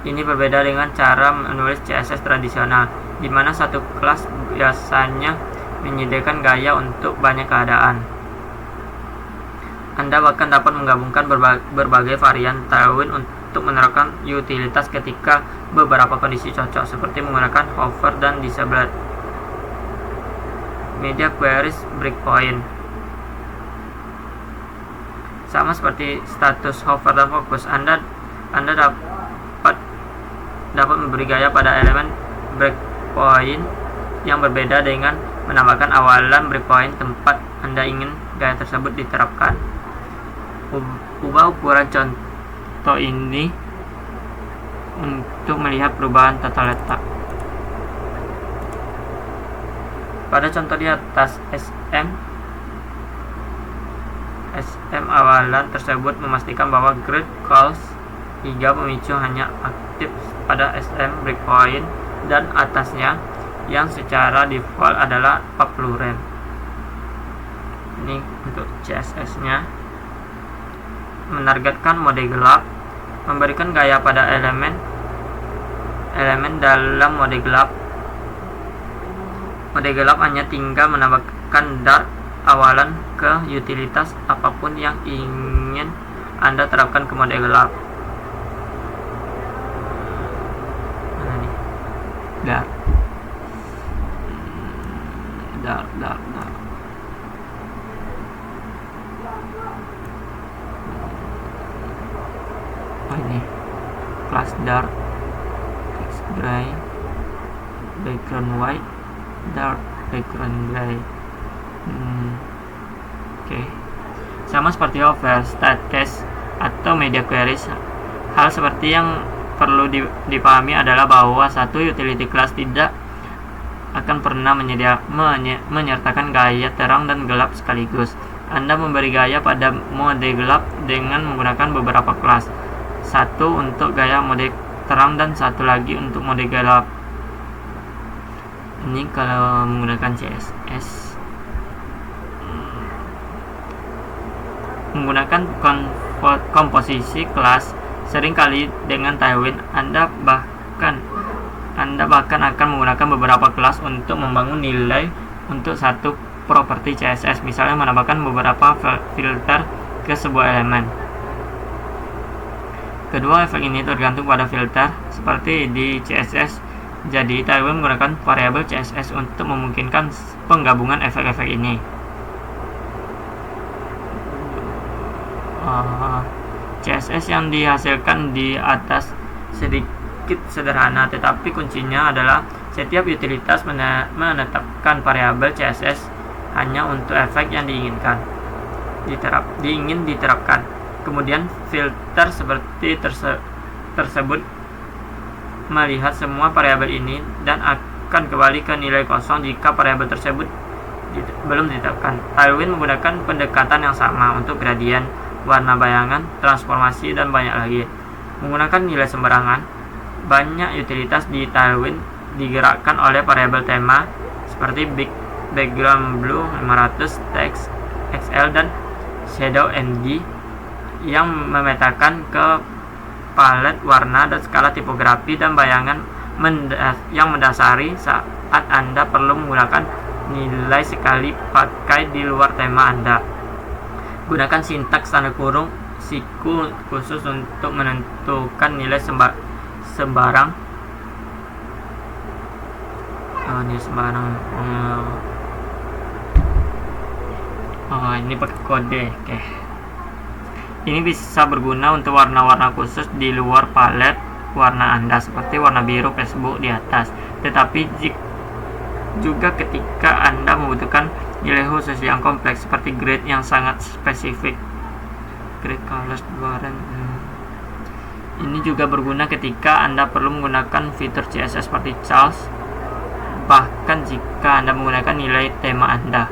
S1: Ini berbeda dengan cara menulis CSS tradisional, di mana satu kelas biasanya menyediakan gaya untuk banyak keadaan. Anda bahkan dapat menggabungkan berbagai varian Tailwind untuk menerapkan utilitas ketika beberapa kondisi cocok, seperti menggunakan hover dan disable media queries breakpoint. Sama seperti status hover dan fokus, Anda dapat memberi gaya pada elemen breakpoint yang berbeda dengan menambahkan awalan breakpoint tempat Anda ingin gaya tersebut diterapkan. Ubah ukuran contoh ini untuk melihat perubahan tata letak. Pada contoh di atas, SM awalan tersebut memastikan bahwa grid calls hingga pemicu hanya aktif pada SM breakpoint dan atasnya yang secara default adalah 40 rem. Ini untuk CSS nya. Menargetkan mode gelap, memberikan gaya pada elemen dalam mode gelap. Mode gelap hanya tinggal menambahkan dark awalan ke utilitas apapun yang ingin Anda terapkan ke mode gelap. Mana nih? Dark. Ini class dark, text gray, background white, dark background gray. Oke. Sama seperti hover, statcast atau media queries, hal seperti yang perlu dipahami adalah bahwa satu utility class tidak akan pernah menyertakan gaya terang dan gelap sekaligus. Anda memberi gaya pada mode gelap dengan menggunakan beberapa kelas. Satu untuk gaya mode terang dan satu lagi untuk mode gelap. Ini kalau menggunakan CSS. Menggunakan komposisi kelas seringkali dengan Tailwind, Anda bahkan akan menggunakan beberapa kelas untuk membangun nilai untuk satu properti CSS, misalnya menambahkan beberapa filter ke sebuah elemen. Kedua efek ini tergantung pada filter, seperti di CSS. Jadi, Tailwind menggunakan variabel CSS untuk memungkinkan penggabungan efek-efek ini. CSS yang dihasilkan di atas sedikit sederhana, tetapi kuncinya adalah setiap utilitas menetapkan variabel CSS hanya untuk efek yang diingin diterapkan. Kemudian filter seperti tersebut melihat semua variabel ini dan akan kembali ke nilai kosong jika variabel tersebut belum ditetapkan. Tailwind menggunakan pendekatan yang sama untuk gradien, warna bayangan, transformasi, dan banyak lagi. Menggunakan nilai sembarangan, banyak utilitas di Tailwind digerakkan oleh variabel tema seperti background blue 500, text XL, dan shadow MG yang memetakan ke palet warna dan skala tipografi dan bayangan yang mendasari saat Anda perlu menggunakan nilai sekali pakai di luar tema Anda. Gunakan sintaks tanda kurung siku khusus untuk menentukan nilai sembarang. Ini pakai kode. Oke. Ini bisa berguna untuk warna-warna khusus di luar palet warna Anda, seperti warna biru Facebook di atas. Tetapi juga ketika Anda membutuhkan nilai khusus yang kompleks seperti grid yang sangat spesifik. Grid colors warna. Ini juga berguna ketika Anda perlu menggunakan fitur CSS seperti Charles, bahkan jika Anda menggunakan nilai tema Anda.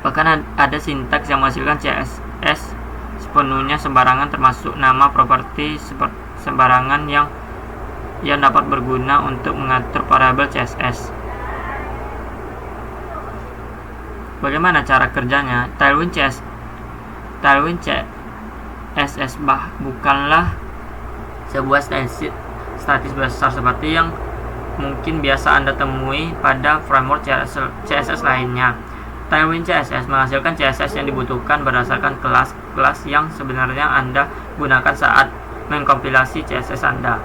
S1: Bahkan ada sintaks yang menghasilkan CSS sepenuhnya sembarangan, termasuk nama properti sembarangan yang dapat berguna untuk mengatur variabel CSS. Bagaimana cara kerjanya? Tailwind CSS bukanlah sebuah statis besar seperti yang mungkin biasa Anda temui pada framework CSS lainnya. Tailwind CSS menghasilkan CSS yang dibutuhkan berdasarkan kelas-kelas yang sebenarnya Anda gunakan saat mengkompilasi CSS Anda.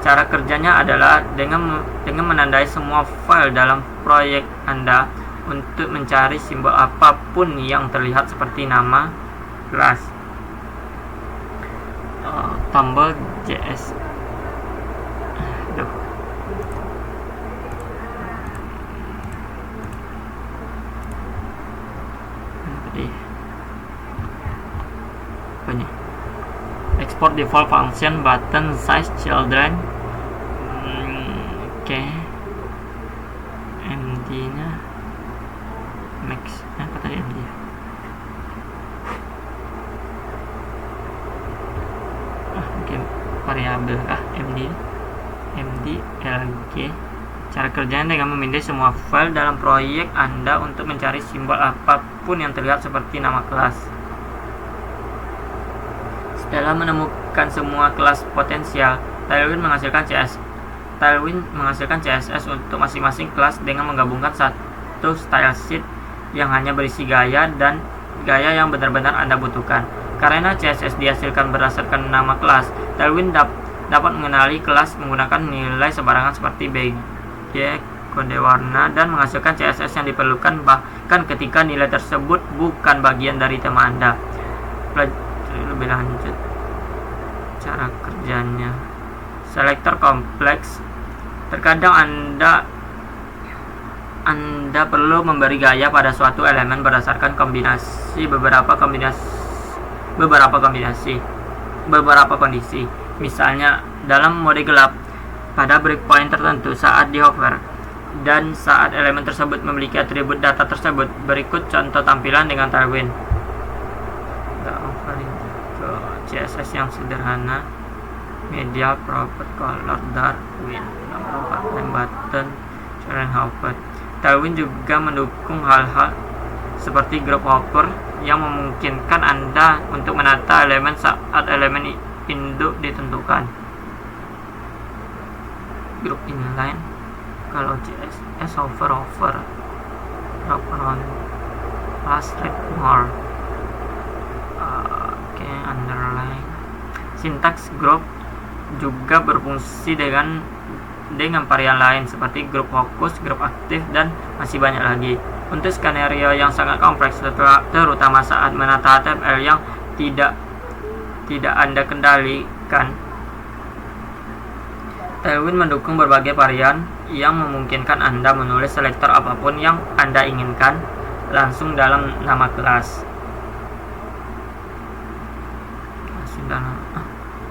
S1: Cara kerjanya adalah dengan menandai semua file dalam proyek Anda untuk mencari simbol apapun yang terlihat seperti nama kelas. Tombol JS. Export default function button size children. MD nya max apa tadi MD ya? Variabel MD LG. Cara kerjanya dengan memindai semua file dalam proyek Anda untuk mencari simbol apapun yang terlihat seperti nama kelas. Setelah menemukan semua kelas potensial, Tailwind menghasilkan CSS untuk masing-masing kelas dengan menggabungkan satu style sheet yang hanya berisi gaya dan gaya yang benar-benar Anda butuhkan. Karena CSS dihasilkan berdasarkan nama kelas, Tailwind dapat mengenali kelas menggunakan nilai sembarangan seperti BG, kode warna, dan menghasilkan CSS yang diperlukan bahkan ketika nilai tersebut bukan bagian dari tema Anda. Lebih lanjut, cara kerjanya. Selector kompleks. Terkadang Anda perlu memberi gaya pada suatu elemen berdasarkan beberapa kondisi. Misalnya, dalam mode gelap, pada breakpoint tertentu saat di hover, dan saat elemen tersebut memiliki atribut data tersebut. Berikut contoh tampilan dengan Tailwind. CSS yang sederhana. Media proper color dark win, nomor 4 time button, children hopper. Tailwind juga mendukung hal-hal seperti group hopper yang memungkinkan Anda untuk menata elemen saat elemen induk ditentukan. Group inline, kalau CSS hover drop on last read more. Underline. Sintaks group juga berfungsi dengan varian lain seperti grup fokus, grup aktif, dan masih banyak lagi. Untuk skenario yang sangat kompleks, terutama saat menata HTML yang tidak Anda kendalikan, Tailwind mendukung berbagai varian yang memungkinkan Anda menulis selektor apapun yang Anda inginkan langsung dalam nama kelas.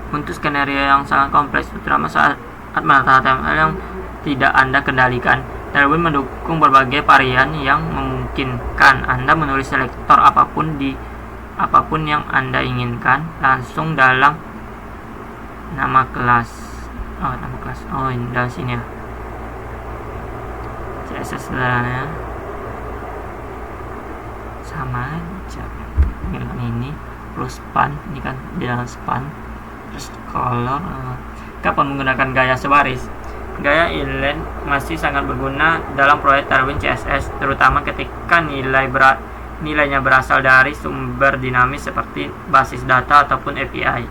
S1: Untuk skenario yang sangat kompleks, terutama saat menata HTML yang tidak Anda kendalikan, Tailwind mendukung berbagai varian yang memungkinkan Anda menulis selektor apapun yang Anda inginkan langsung dalam nama kelas. Ini dari sini ya. CSS sederhana sama aja dengan ini plus span, ini kan di dalam span. Terus color, kapan menggunakan gaya sebaris. Gaya inline masih sangat berguna dalam proyek Tailwind CSS, terutama ketika nilainya berasal dari sumber dinamis seperti basis data ataupun API.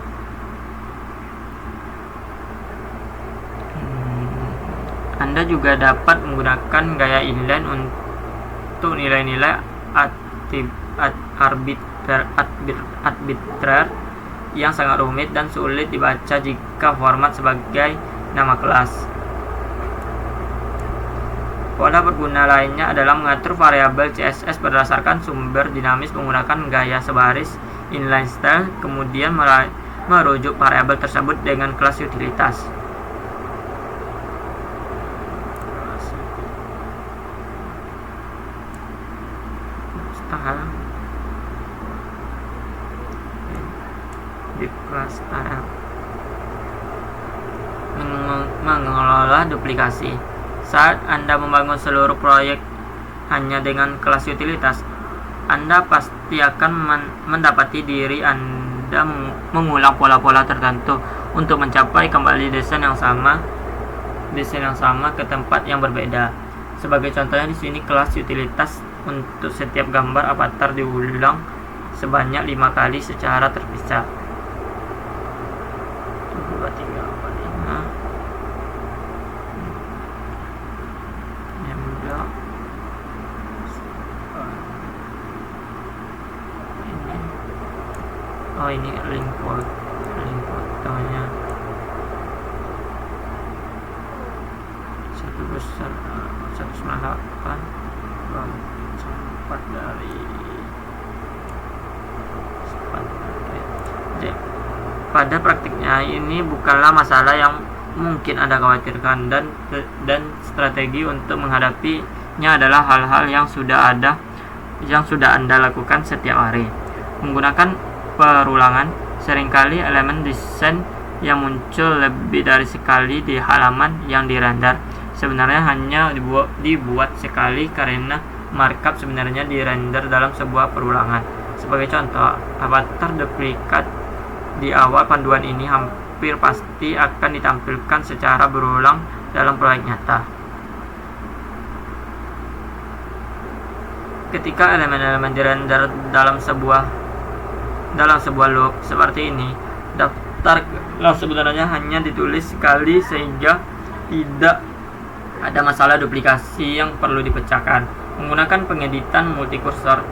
S1: Anda juga dapat menggunakan gaya inline untuk nilai-nilai arbitrer yang sangat rumit dan sulit dibaca jika format sebagai nama kelas. Pola berguna lainnya adalah mengatur variabel CSS berdasarkan sumber dinamis menggunakan gaya sebaris inline style, kemudian merujuk variabel tersebut dengan kelas utilitas. Mengelola duplikasi. Saat Anda membangun seluruh proyek hanya dengan kelas utilitas, Anda pasti akan mendapati diri Anda mengulang pola-pola tertentu untuk mencapai kembali desain yang sama ke tempat yang berbeda. Sebagai contohnya di sini kelas utilitas untuk setiap gambar avatar diulang sebanyak 5 kali secara terpisah. 2, 3, 4, 5. Ini link fotonya satu besar 198 4 dari 4. Pada praktiknya ini bukanlah masalah yang mungkin Anda khawatirkan, dan strategi untuk menghadapinya adalah hal-hal yang sudah Anda lakukan setiap hari. Menggunakan perulangan, seringkali elemen desain yang muncul lebih dari sekali di halaman yang dirender sebenarnya hanya dibuat sekali karena markup sebenarnya dirender dalam sebuah perulangan. Sebagai contoh, avatar duplikat di awal panduan ini hampir pasti akan ditampilkan secara berulang dalam proyek nyata. Ketika elemen-elemen dirender dalam sebuah loop seperti ini, daftar kelas sebenarnya hanya ditulis sekali sehingga tidak ada masalah duplikasi yang perlu dipecahkan. Menggunakan pengeditan multikursor,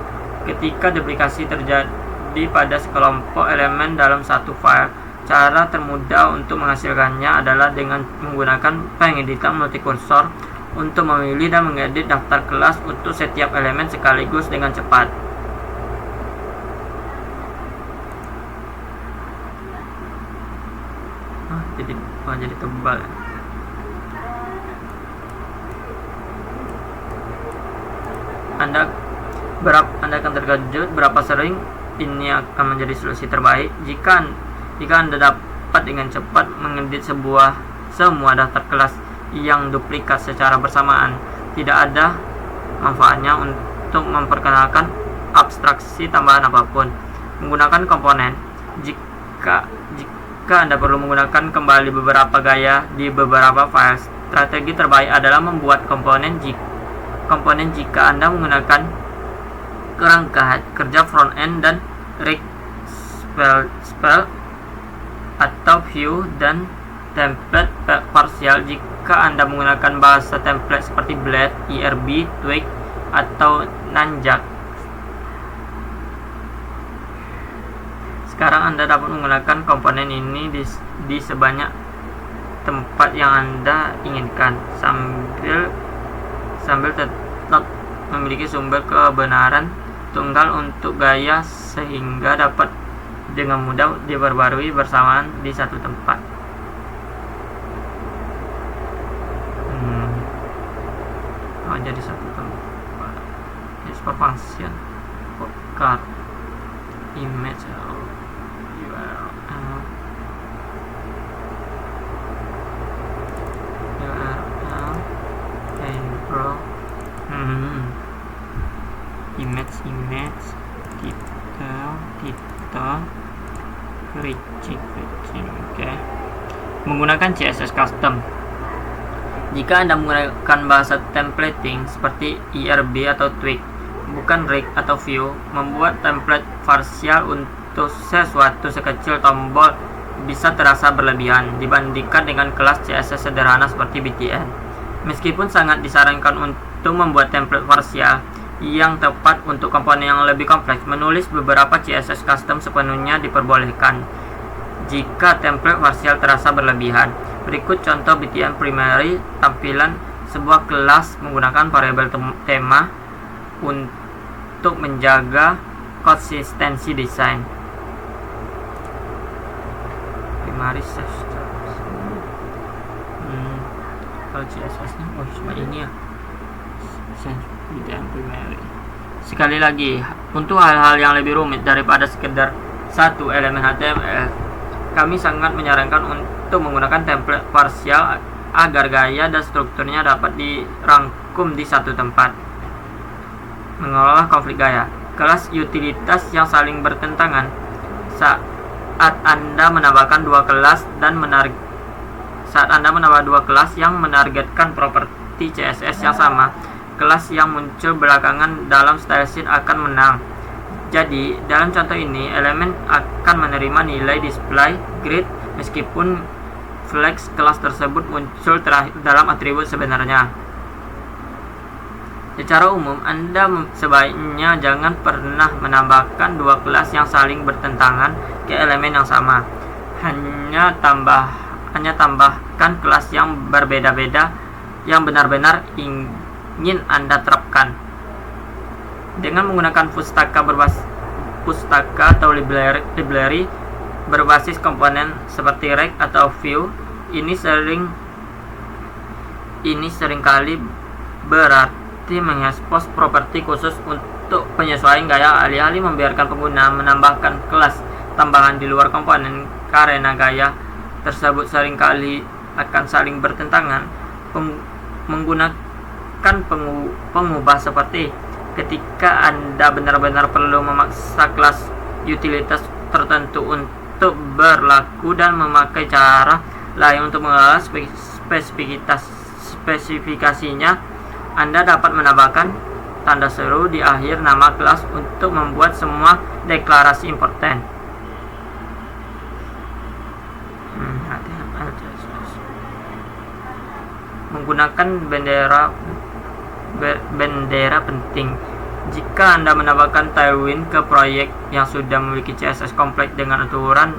S1: ketika duplikasi terjadi pada sekelompok elemen dalam satu file, cara termudah untuk menghasilkannya adalah dengan menggunakan pengeditan multikursor untuk memilih dan mengedit daftar kelas untuk setiap elemen sekaligus dengan cepat. Jadi tebal. Anda akan terkejut berapa sering ini akan menjadi solusi terbaik jika Anda dapat dengan cepat mengedit semua daftar kelas yang duplikat secara bersamaan. Tidak ada manfaatnya untuk memperkenalkan abstraksi tambahan apapun. Menggunakan komponen, jika Anda perlu menggunakan kembali beberapa gaya di beberapa file, strategi terbaik adalah membuat komponen jika Anda menggunakan kerangka kerja front end dan rig spell atau view dan template parsial jika Anda menggunakan bahasa template seperti Blade, ERB, Twig atau Nanjak. Sekarang Anda dapat menggunakan komponen ini di sebanyak tempat yang Anda inginkan sambil tetap memiliki sumber kebenaran tunggal untuk gaya sehingga dapat dengan mudah diperbarui bersamaan di satu tempat. Jadi satu tempat. Export function, card, image, image, title, reaching. Oke. Menggunakan CSS custom. Jika Anda menggunakan bahasa templating seperti ERB atau Twig, bukan rig atau view, membuat template parsial untuk sesuatu sekecil tombol bisa terasa berlebihan dibandingkan dengan kelas CSS sederhana seperti BTN. Meskipun sangat disarankan untuk membuat template parsial yang tepat untuk komponen yang lebih kompleks, menulis beberapa CSS custom sepenuhnya diperbolehkan jika template parsial terasa berlebihan. Berikut contoh BTN primary, tampilan sebuah kelas menggunakan variabel tema untuk menjaga konsistensi desain. Primary kalau CSS-nya cuma ini ya. BTN primary. Sekali lagi, untuk hal-hal yang lebih rumit daripada sekedar satu elemen HTML, kami sangat menyarankan untuk menggunakan template parsial agar gaya dan strukturnya dapat dirangkum di satu tempat. mengelola konflik gaya. Kelas utilitas yang saling bertentangan. Saat Anda menambahkan dua kelas yang menargetkan properti CSS yang sama, kelas yang muncul belakangan dalam style sheet akan menang. Jadi, dalam contoh ini, elemen akan menerima nilai display grid meskipun flex kelas tersebut muncul terakhir dalam atribut sebenarnya. Secara umum, Anda sebaiknya jangan pernah menambahkan dua kelas yang saling bertentangan ke elemen yang sama. Hanya tambahkan kelas yang berbeda-beda yang benar-benar ingin Anda terapkan. Dengan menggunakan pustaka atau library berbasis komponen seperti rect atau view, ini seringkali berarti mengekspos properti khusus untuk penyesuaian gaya, alih-alih membiarkan pengguna menambahkan kelas tambahan di luar komponen karena gaya tersebut seringkali akan saling bertentangan. Menggunakan pengubah seperti ketika Anda benar-benar perlu memaksa kelas utilitas tertentu untuk berlaku dan memakai cara lain untuk mengelola spesifikasinya, Anda dapat menambahkan tanda seru di akhir nama kelas untuk membuat semua deklarasi important. Menggunakan bendera penting. Jika Anda menambahkan Tailwind ke proyek yang sudah memiliki CSS kompleks dengan aturan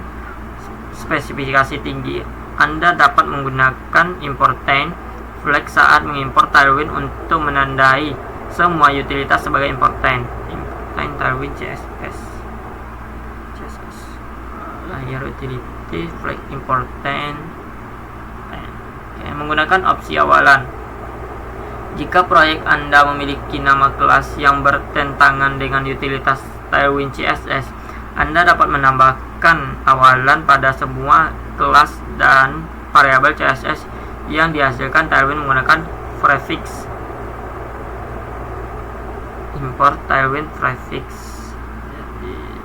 S1: spesifikasi tinggi, Anda dapat menggunakan important flag saat mengimport Tailwind untuk menandai semua utilitas sebagai important Tailwind CSS layer utility flag important. Menggunakan opsi awalan. Jika proyek Anda memiliki nama kelas yang bertentangan dengan utilitas Tailwind CSS, Anda dapat menambahkan awalan pada semua kelas dan variabel CSS yang dihasilkan Tailwind menggunakan prefix import Tailwind prefix. Jadi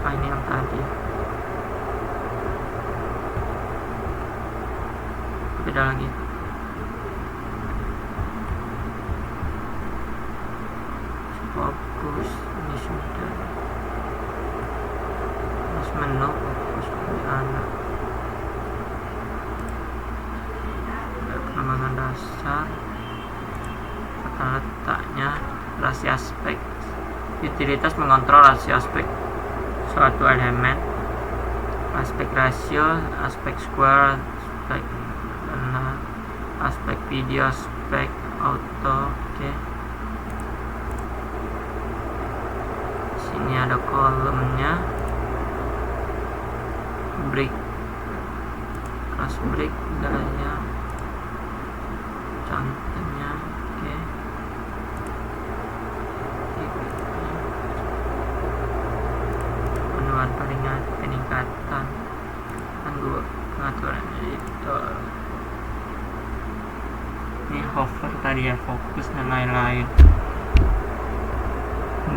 S1: ini yang tadi beda lagi. Fokus ini sudah menu fokus di anak pengembangan dasar, tata letaknya, rasio aspek. Utilitas mengontrol rasio aspek suatu elemen, aspek rasio, aspek square, aspek benar, aspek video, aspek auto. Sini ada kolomnya, break, kelas break, gaya, contohnya. Penuhan peningkatan pengaturan editor. Ini hover tadi ya, fokus dan lain-lain.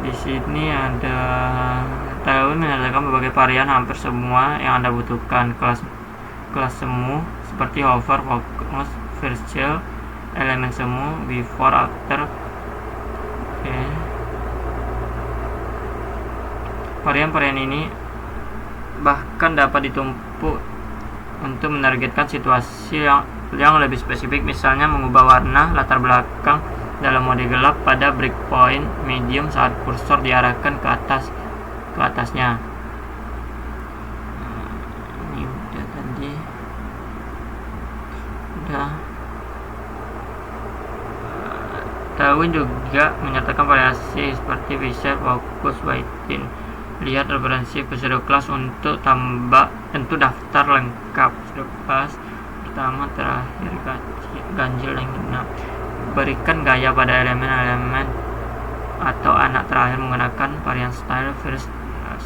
S1: Di sini ada Tailwind menyatakan berbagai varian hampir semua yang Anda butuhkan. Kelas semu seperti hover, focus, virtual, elemen semu, before, after. Varian-varian ini bahkan dapat ditumpuk untuk menargetkan situasi yang lebih spesifik, misalnya mengubah warna latar belakang dalam mode gelap pada breakpoint medium saat kursor diarahkan ke atasnya. Ini udah tadi. Tailwind juga menyatakan variasi seperti bisa fokus waiting. Lihat referensi pseudo class untuk daftar lengkap pseudo class pertama, terakhir, ganjil dan genap. Berikan gaya pada elemen-elemen atau anak terakhir menggunakan varian style first class.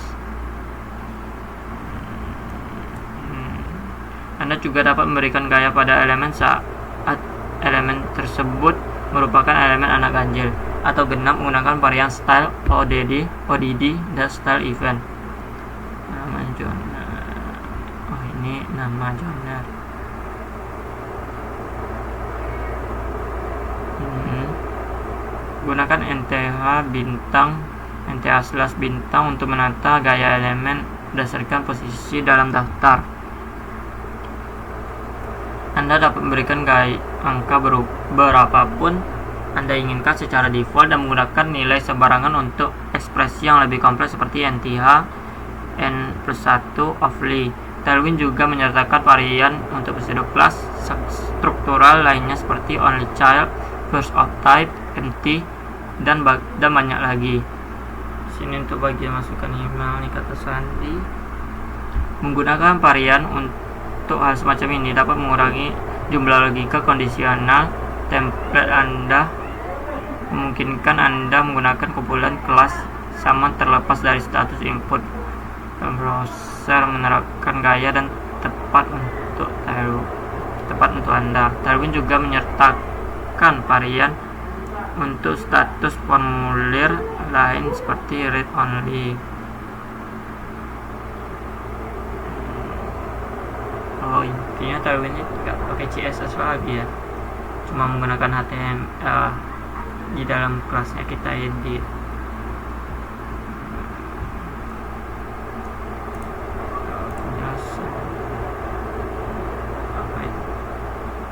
S1: Anda juga dapat memberikan gaya pada elemen saat elemen tersebut merupakan elemen anak ganjil atau genap menggunakan varian style ODD dan style event. Nama genre. Oh, ini nama genre. Gunakan NTH/bintang untuk menata gaya elemen berdasarkan posisi dalam daftar. Anda dapat memberikan gaya angka berapapun Anda inginkan secara default dan menggunakan nilai sembarangan untuk ekspresi yang lebih kompleks seperti NTH n+1 Ofli. Tailwind juga menyertakan varian untuk pseudo class struktural lainnya seperti only child, first of type, empty, dan banyak lagi. Sini untuk bagian masukkan email, nih kata sandi. Menggunakan varian untuk hal semacam ini dapat mengurangi jumlah logika kondisional template Anda, memungkinkan Anda menggunakan kumpulan kelas sama terlepas dari status input. Browser menerapkan gaya dan tepat untuk Anda. Tailwind juga menyertakan varian untuk status formulir lain seperti read only. Oh, intinya Tailwind ini tidak pakai CSS lagi ya, cuma menggunakan HTML di dalam kelasnya kita edit.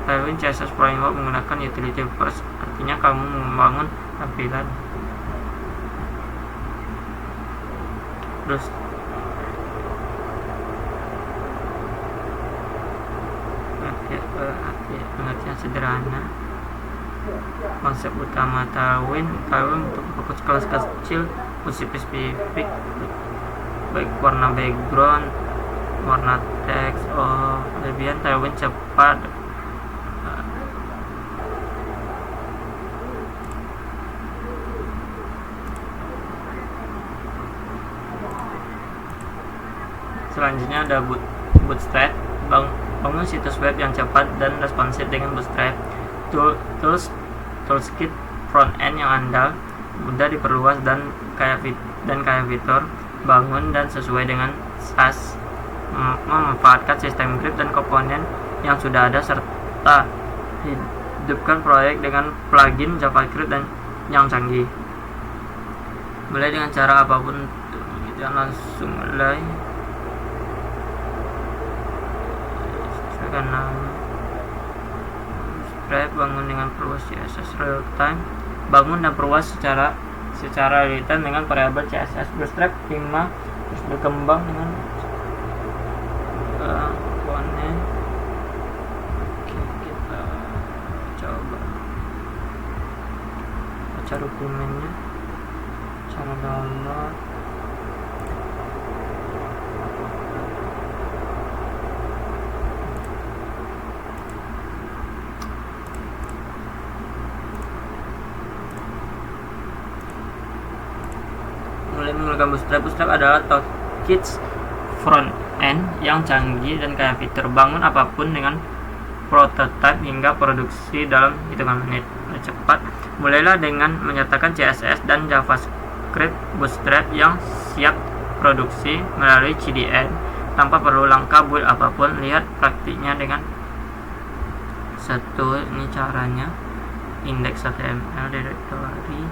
S1: Tailwind CSS Framework menggunakan utility first, artinya kamu membangun tampilan terus pengertian sederhana. Konsep utama Tailwind untuk fokus kelas kecil, fungsi spesifik, baik warna background, warna teks. Kelebihan Tailwind cepat. Selanjutnya ada Bootstrap. Bangun situs web yang cepat dan responsif dengan Bootstrap. Toolkit front-end yang andal, mudah diperluas dan kaya fitur, bangun dan sesuai dengan SAS, memanfaatkan sistem script dan komponen yang sudah ada, serta hidupkan proyek dengan plugin JavaScript dan yang canggih. Mulai dengan cara apapun, kita langsung mulai. Karena Bootstrap bangun dengan perluas CSS real time, bangun dan perluas secara real time dengan variabel CSS. Bootstrap 5 terus berkembang dengan komponen. Oke, kita coba baca dokumennya, cara download. Menggunakan Bootstrap adalah toolkit front end yang canggih dan kaya fitur. Bangun apapun dengan prototype hingga produksi dalam hitungan menit. Cepat. Mulailah dengan menyertakan CSS dan JavaScript Bootstrap yang siap produksi melalui CDN tanpa perlu langkah build apapun. Lihat praktiknya dengan satu. Ini caranya. Index HTML directory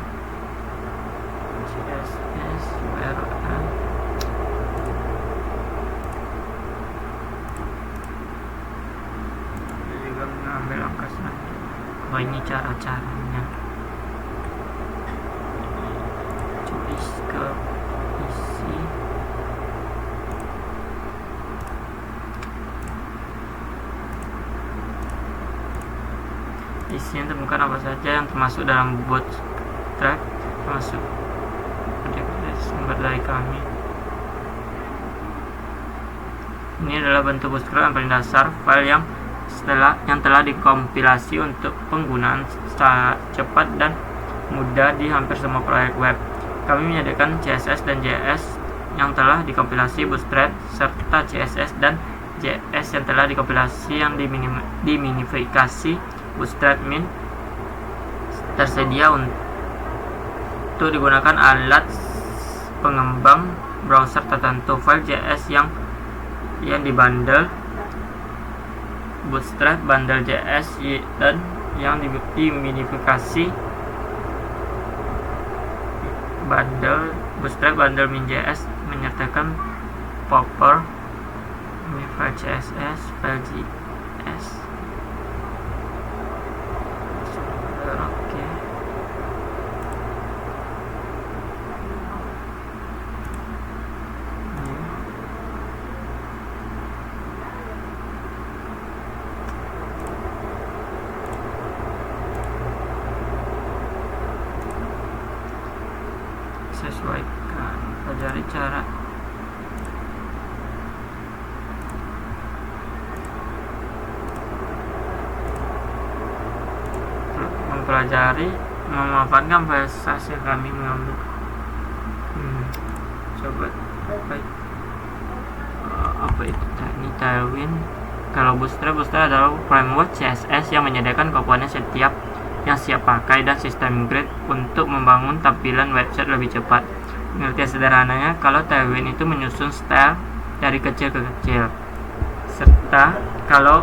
S1: CSS URL. Juga mengambil langkah selanjutnya. Ini cara-caranya. Tulis ke isi. Isinya temukan apa saja yang termasuk dalam Bootstrap, termasuk sumber dari kami. Ini adalah bentuk Bootstrap yang paling dasar, file yang telah dikompilasi untuk penggunaan cepat dan mudah di hampir semua proyek web. Kami menyediakan CSS dan JS yang telah dikompilasi Bootstrap serta CSS dan JS yang telah dikompilasi yang diminifikasi. Bootstrap Min tersedia untuk digunakan alat pengembang browser tertentu. File JS yang dibundle Bootstrap bundle JS dan yang diminifikasi Bootstrap bundle min JS menyertakan popper file CSS, file JS. Oke. Sesuaikan, pelajari cara mempelajari memanfaatkan bahasa yang kami mengambil. Coba apa itu ini Tailwind. Kalau Bootstrap adalah framework CSS yang menyediakan komponen yang siap pakai dan sistem grid untuk membangun tampilan website lebih cepat. Pengertian sederhananya, kalau Tailwind itu menyusun style dari kecil ke kecil, serta kalau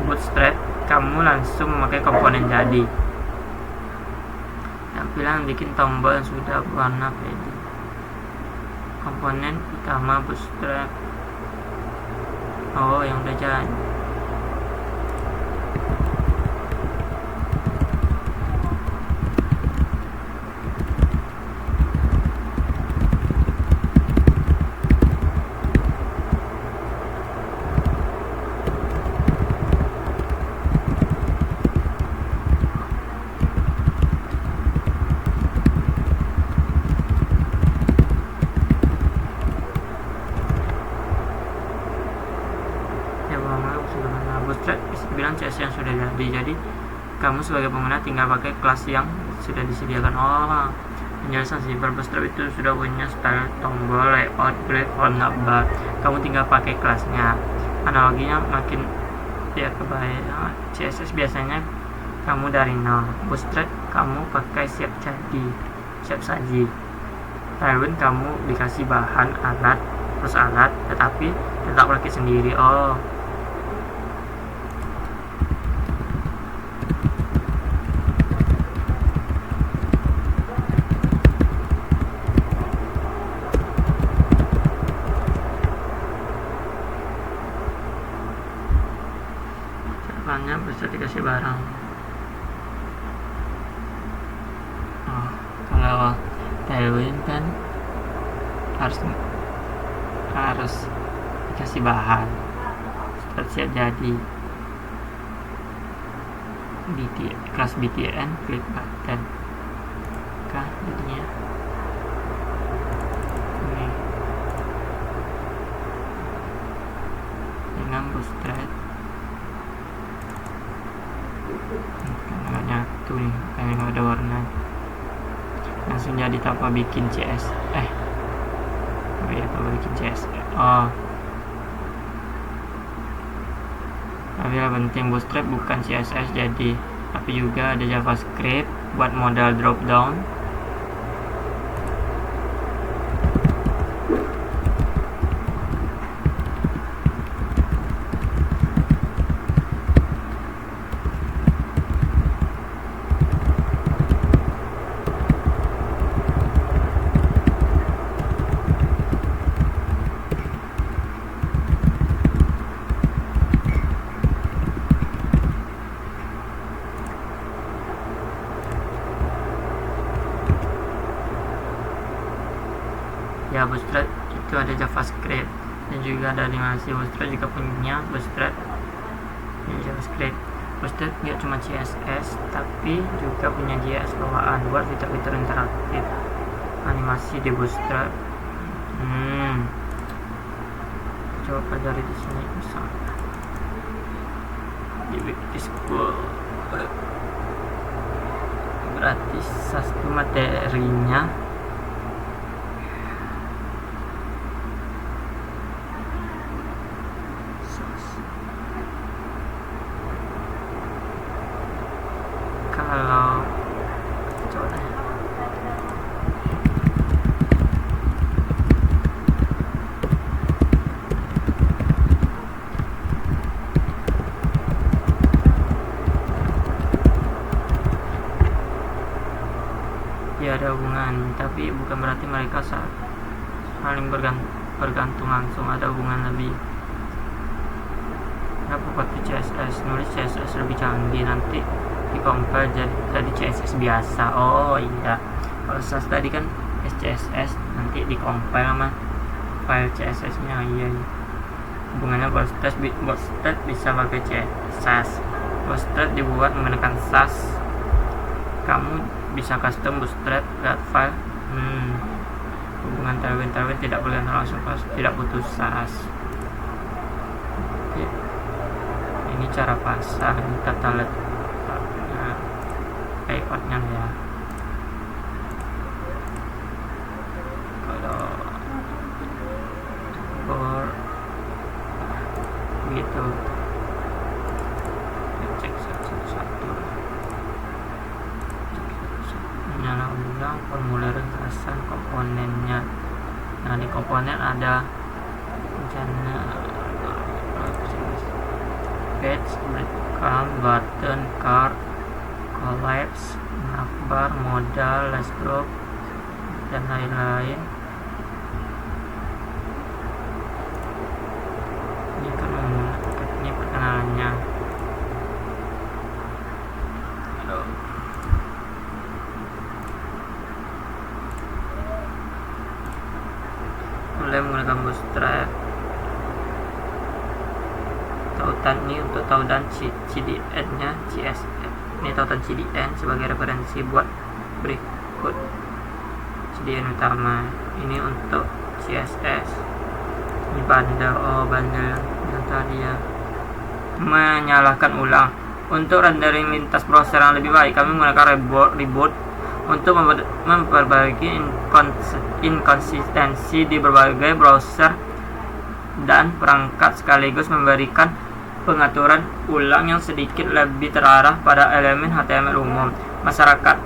S1: Bootstrap kamu langsung memakai komponen jadi. Tampilan bikin tombol yang sudah warna ready. Komponen utama Bootstrap. Oh, yang udah jadi. Bootstrap bisa dibilang CSS yang sudah jadi kamu sebagai pengguna tinggal pakai kelas yang sudah disediakan. Penjelasan simpel. Bootstrap itu sudah punya style, tombol, layout, grid, font, bar. Kamu tinggal pakai kelasnya. Analoginya makin kebayang. CSS biasanya kamu dari nol. Bootstrap kamu pakai siap saji. Tailwind kamu dikasih bahan alat tetapi tetap rakit sendiri. Bisa dikasih barang. Kalau Tailwind kan harus dikasih bahan siap jadi. Kelas BTN klik button jadinya ini dengan Bootstrap. Karena nggak nyatu nih, kayak nggak ada warna, langsung jadi tanpa bikin CS. Tanpa bikin CS. Tapi yang penting Bootstrap bukan CSS jadi, tapi juga ada JavaScript buat modal drop down. Bootstrap itu ada JavaScript dan juga ada animasi. Bootstrap juga punya JavaScript. Bootstrap nggak cuma CSS tapi juga punya JS bawaan buat fitur-fitur interaktif. Animasi di Bootstrap. Coba pelajari di sini misalnya di Wiki School gratis satu materinya. ada hubungan, tapi bukan berarti mereka saling bergantung langsung, ada hubungan lebih. Kenapa pakai CSS? Nulis CSS lebih canggih, nanti dikompil jadi CSS biasa. Oh iya, kalau SAS tadi kan SCSS, nanti dikompil sama file CSS nya. Iya. Hubungannya Bootstrap bisa pakai SAS. Bootstrap dibuat menggunakan SAS. Kamu bisa custom Bootstrap lihat file. Hubungan Tailwind tidak bergantung langsung, tidak butuh SAS. Oke. Ini cara pasang, tata letaknya, layoutnya ya. Kalau gitu, cek satu-satu, nyala ulang formulir ringkasan komponennya. Nah, di komponen ada rencana page, breadcrumb, button, card, collapse, navbar, modal, last drop, dan lain-lain. Ini perkenalannya. Mulai menggunakan Bootstrap. Tautan ini untuk tautan CDN nya, CSS. Ini tautan CDN sebagai referensi buat berikut CDN utama. Ini untuk CSS. Ini bundle, bundle yang tadi ya. Menyalakan ulang. Untuk rendering lintas browser yang lebih baik, kami menggunakan reboot untuk memperbaiki inkonsistensi di berbagai browser dan perangkat, sekaligus memberikan pengaturan ulang yang sedikit lebih terarah pada elemen HTML umum. Masyarakat,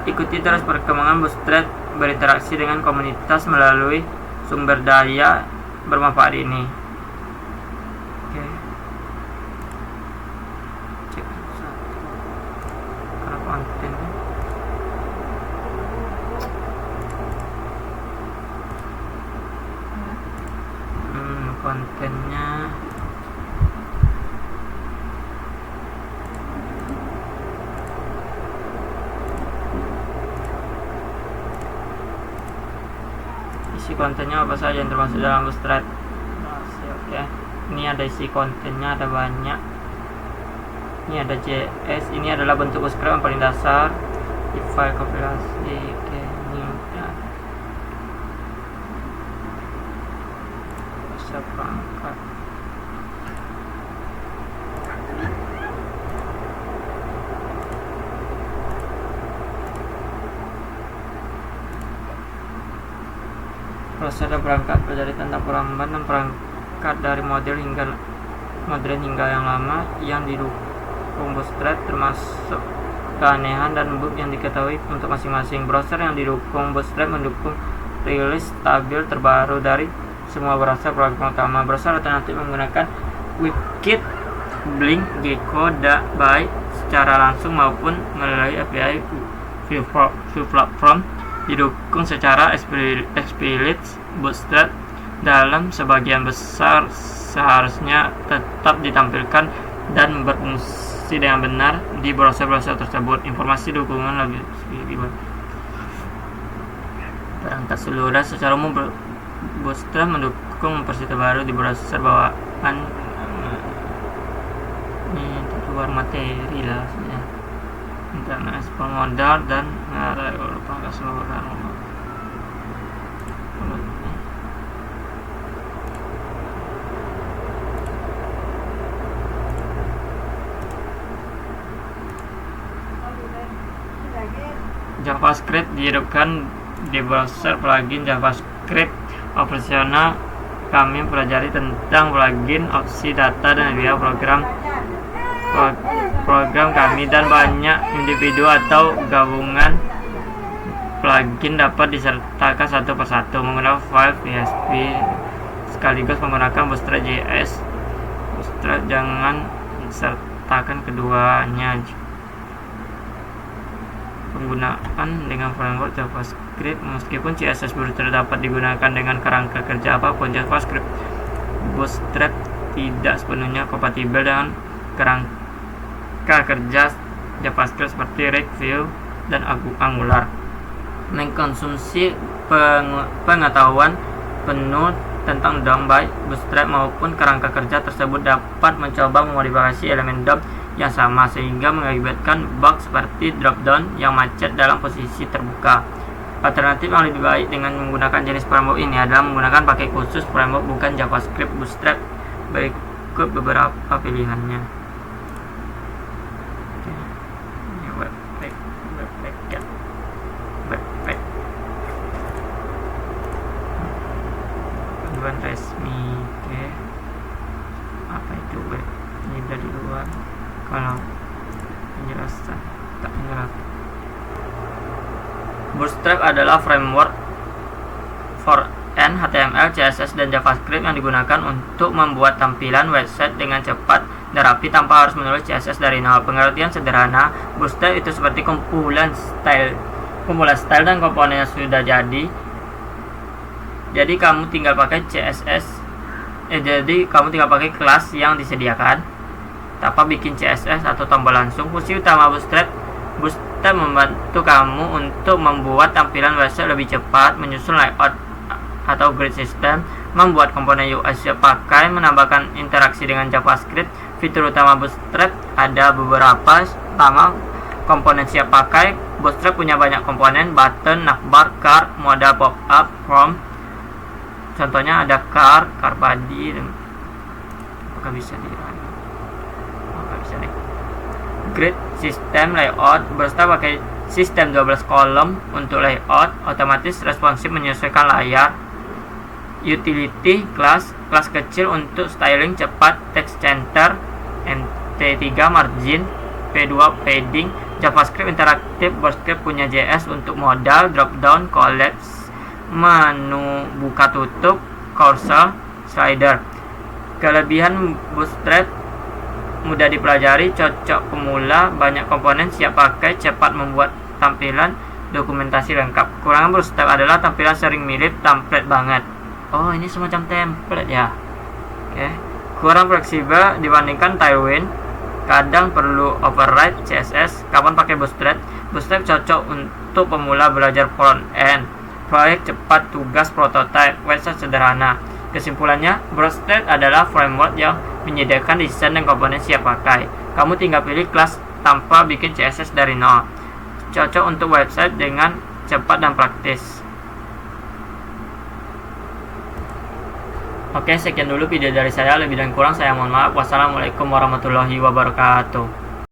S1: ikuti terus perkembangan Bootstrap, berinteraksi dengan komunitas melalui sumber daya bermanfaat ini. Oke. Cek satu. Kalau konten kontennya isi kontennya apa saja yang termasuk dalam Bootstrap. Oke. Ini ada isi kontennya, ada banyak. Ini ada JS, ini adalah bentuk Bootstrap yang paling dasar di file kompilasi. Oke, ini ya. Bisa perangkat. Proses dan perangkat pelajari tentang perubahan dan perangkat dari modern hingga yang lama yang didukung Bootstrap, termasuk keanehan dan bug yang diketahui untuk masing-masing. Browser yang didukung Bootstrap mendukung rilis stabil terbaru dari semua browser program utama. Browser alternatif menggunakan WebKit, Blink, Gecko, baik secara langsung maupun melalui API View Platform. Didukung secara eksplisit. Bootstrap dalam sebagian besar seharusnya tetap ditampilkan dan berfungsi dengan benar di browser-browser tersebut. Informasi dukungan lebih perangkat seluruh. Secara umum Bootstrap mendukung versi terbaru di browser bawaan. Ini luar materi lah sebenarnya. Internet Explorer modal dan perangkat keseluruhan. JavaScript dihidupkan di browser. Plugin JavaScript operasional. Kami pelajari tentang plugin, opsi data dan biaya program kami, dan banyak individu atau gabungan plugin dapat disertakan satu persatu menggunakan file PHP, sekaligus menggunakan Bootstrap JS. Bootstrap jangan sertakan keduanya. penggunaan dengan framework JavaScript. Meskipun CSS Bootstrap dapat digunakan dengan kerangka kerja apapun, JavaScript Bootstrap tidak sepenuhnya kompatibel dengan kerangka kerja JavaScript seperti React, Vue, dan Angular. Mengkonsumsi pengetahuan penuh tentang DOM, baik Bootstrap maupun kerangka kerja tersebut dapat mencoba memodifikasi elemen DOM yang sama sehingga mengakibatkan bug seperti drop-down yang macet dalam posisi terbuka. Alternatif yang lebih baik dengan menggunakan jenis framework ini adalah menggunakan pakai khusus framework bukan JavaScript Bootstrap. Berikut beberapa pilihannya. Panduan resmi. Oke. Apa itu web? Ini dari luar. Kalau penjelasan tak menjelaskan. Bootstrap adalah framework for HTML, CSS, dan JavaScript yang digunakan untuk membuat tampilan website dengan cepat dan rapi tanpa harus menulis CSS dari nol. Pengertian sederhana, Bootstrap itu seperti kumpulan style dan komponen yang sudah jadi. Jadi kamu tinggal pakai kelas yang disediakan tanpa bikin CSS atau tombol langsung. Fungsi utama Bootstrap membantu kamu untuk membuat tampilan website lebih cepat, menyusun layout atau grid system, membuat komponen UI siap pakai, menambahkan interaksi dengan JavaScript. Fitur utama Bootstrap ada beberapa. Pertama, komponen siap pakai. Bootstrap punya banyak komponen: button, navbar, card, modal pop-up, form. Contohnya ada card body. Apakah bisa grid system, layout. Bootstrap pakai sistem 12 kolom untuk layout, otomatis responsif menyesuaikan layar. Utility class kecil untuk styling cepat, text center, MT3 margin, P2 padding. JavaScript interaktif. Bootstrap punya JS untuk modal, drop down, collapse, menu buka tutup, cursor, slider. Kelebihan Bootstrap: mudah dipelajari, cocok pemula, banyak komponen, siap pakai, cepat membuat tampilan, dokumentasi lengkap. Kekurangan Bootstrap adalah tampilan sering mirip template banget. Oh, ini semacam template ya. Oke. Kurang fleksibel dibandingkan Tailwind. Kadang perlu override CSS. Kapan pakai Bootstrap? Bootstrap cocok untuk pemula belajar front end, proyek cepat, tugas prototype, website sederhana. Kesimpulannya, Bootstrap adalah framework yang menyediakan desain dan komponen siap pakai. Kamu tinggal pilih kelas tanpa bikin CSS dari nol. Cocok untuk website dengan cepat dan praktis. Oke, sekian dulu video dari saya. Lebih dan kurang saya mohon maaf. Wassalamualaikum warahmatullahi wabarakatuh.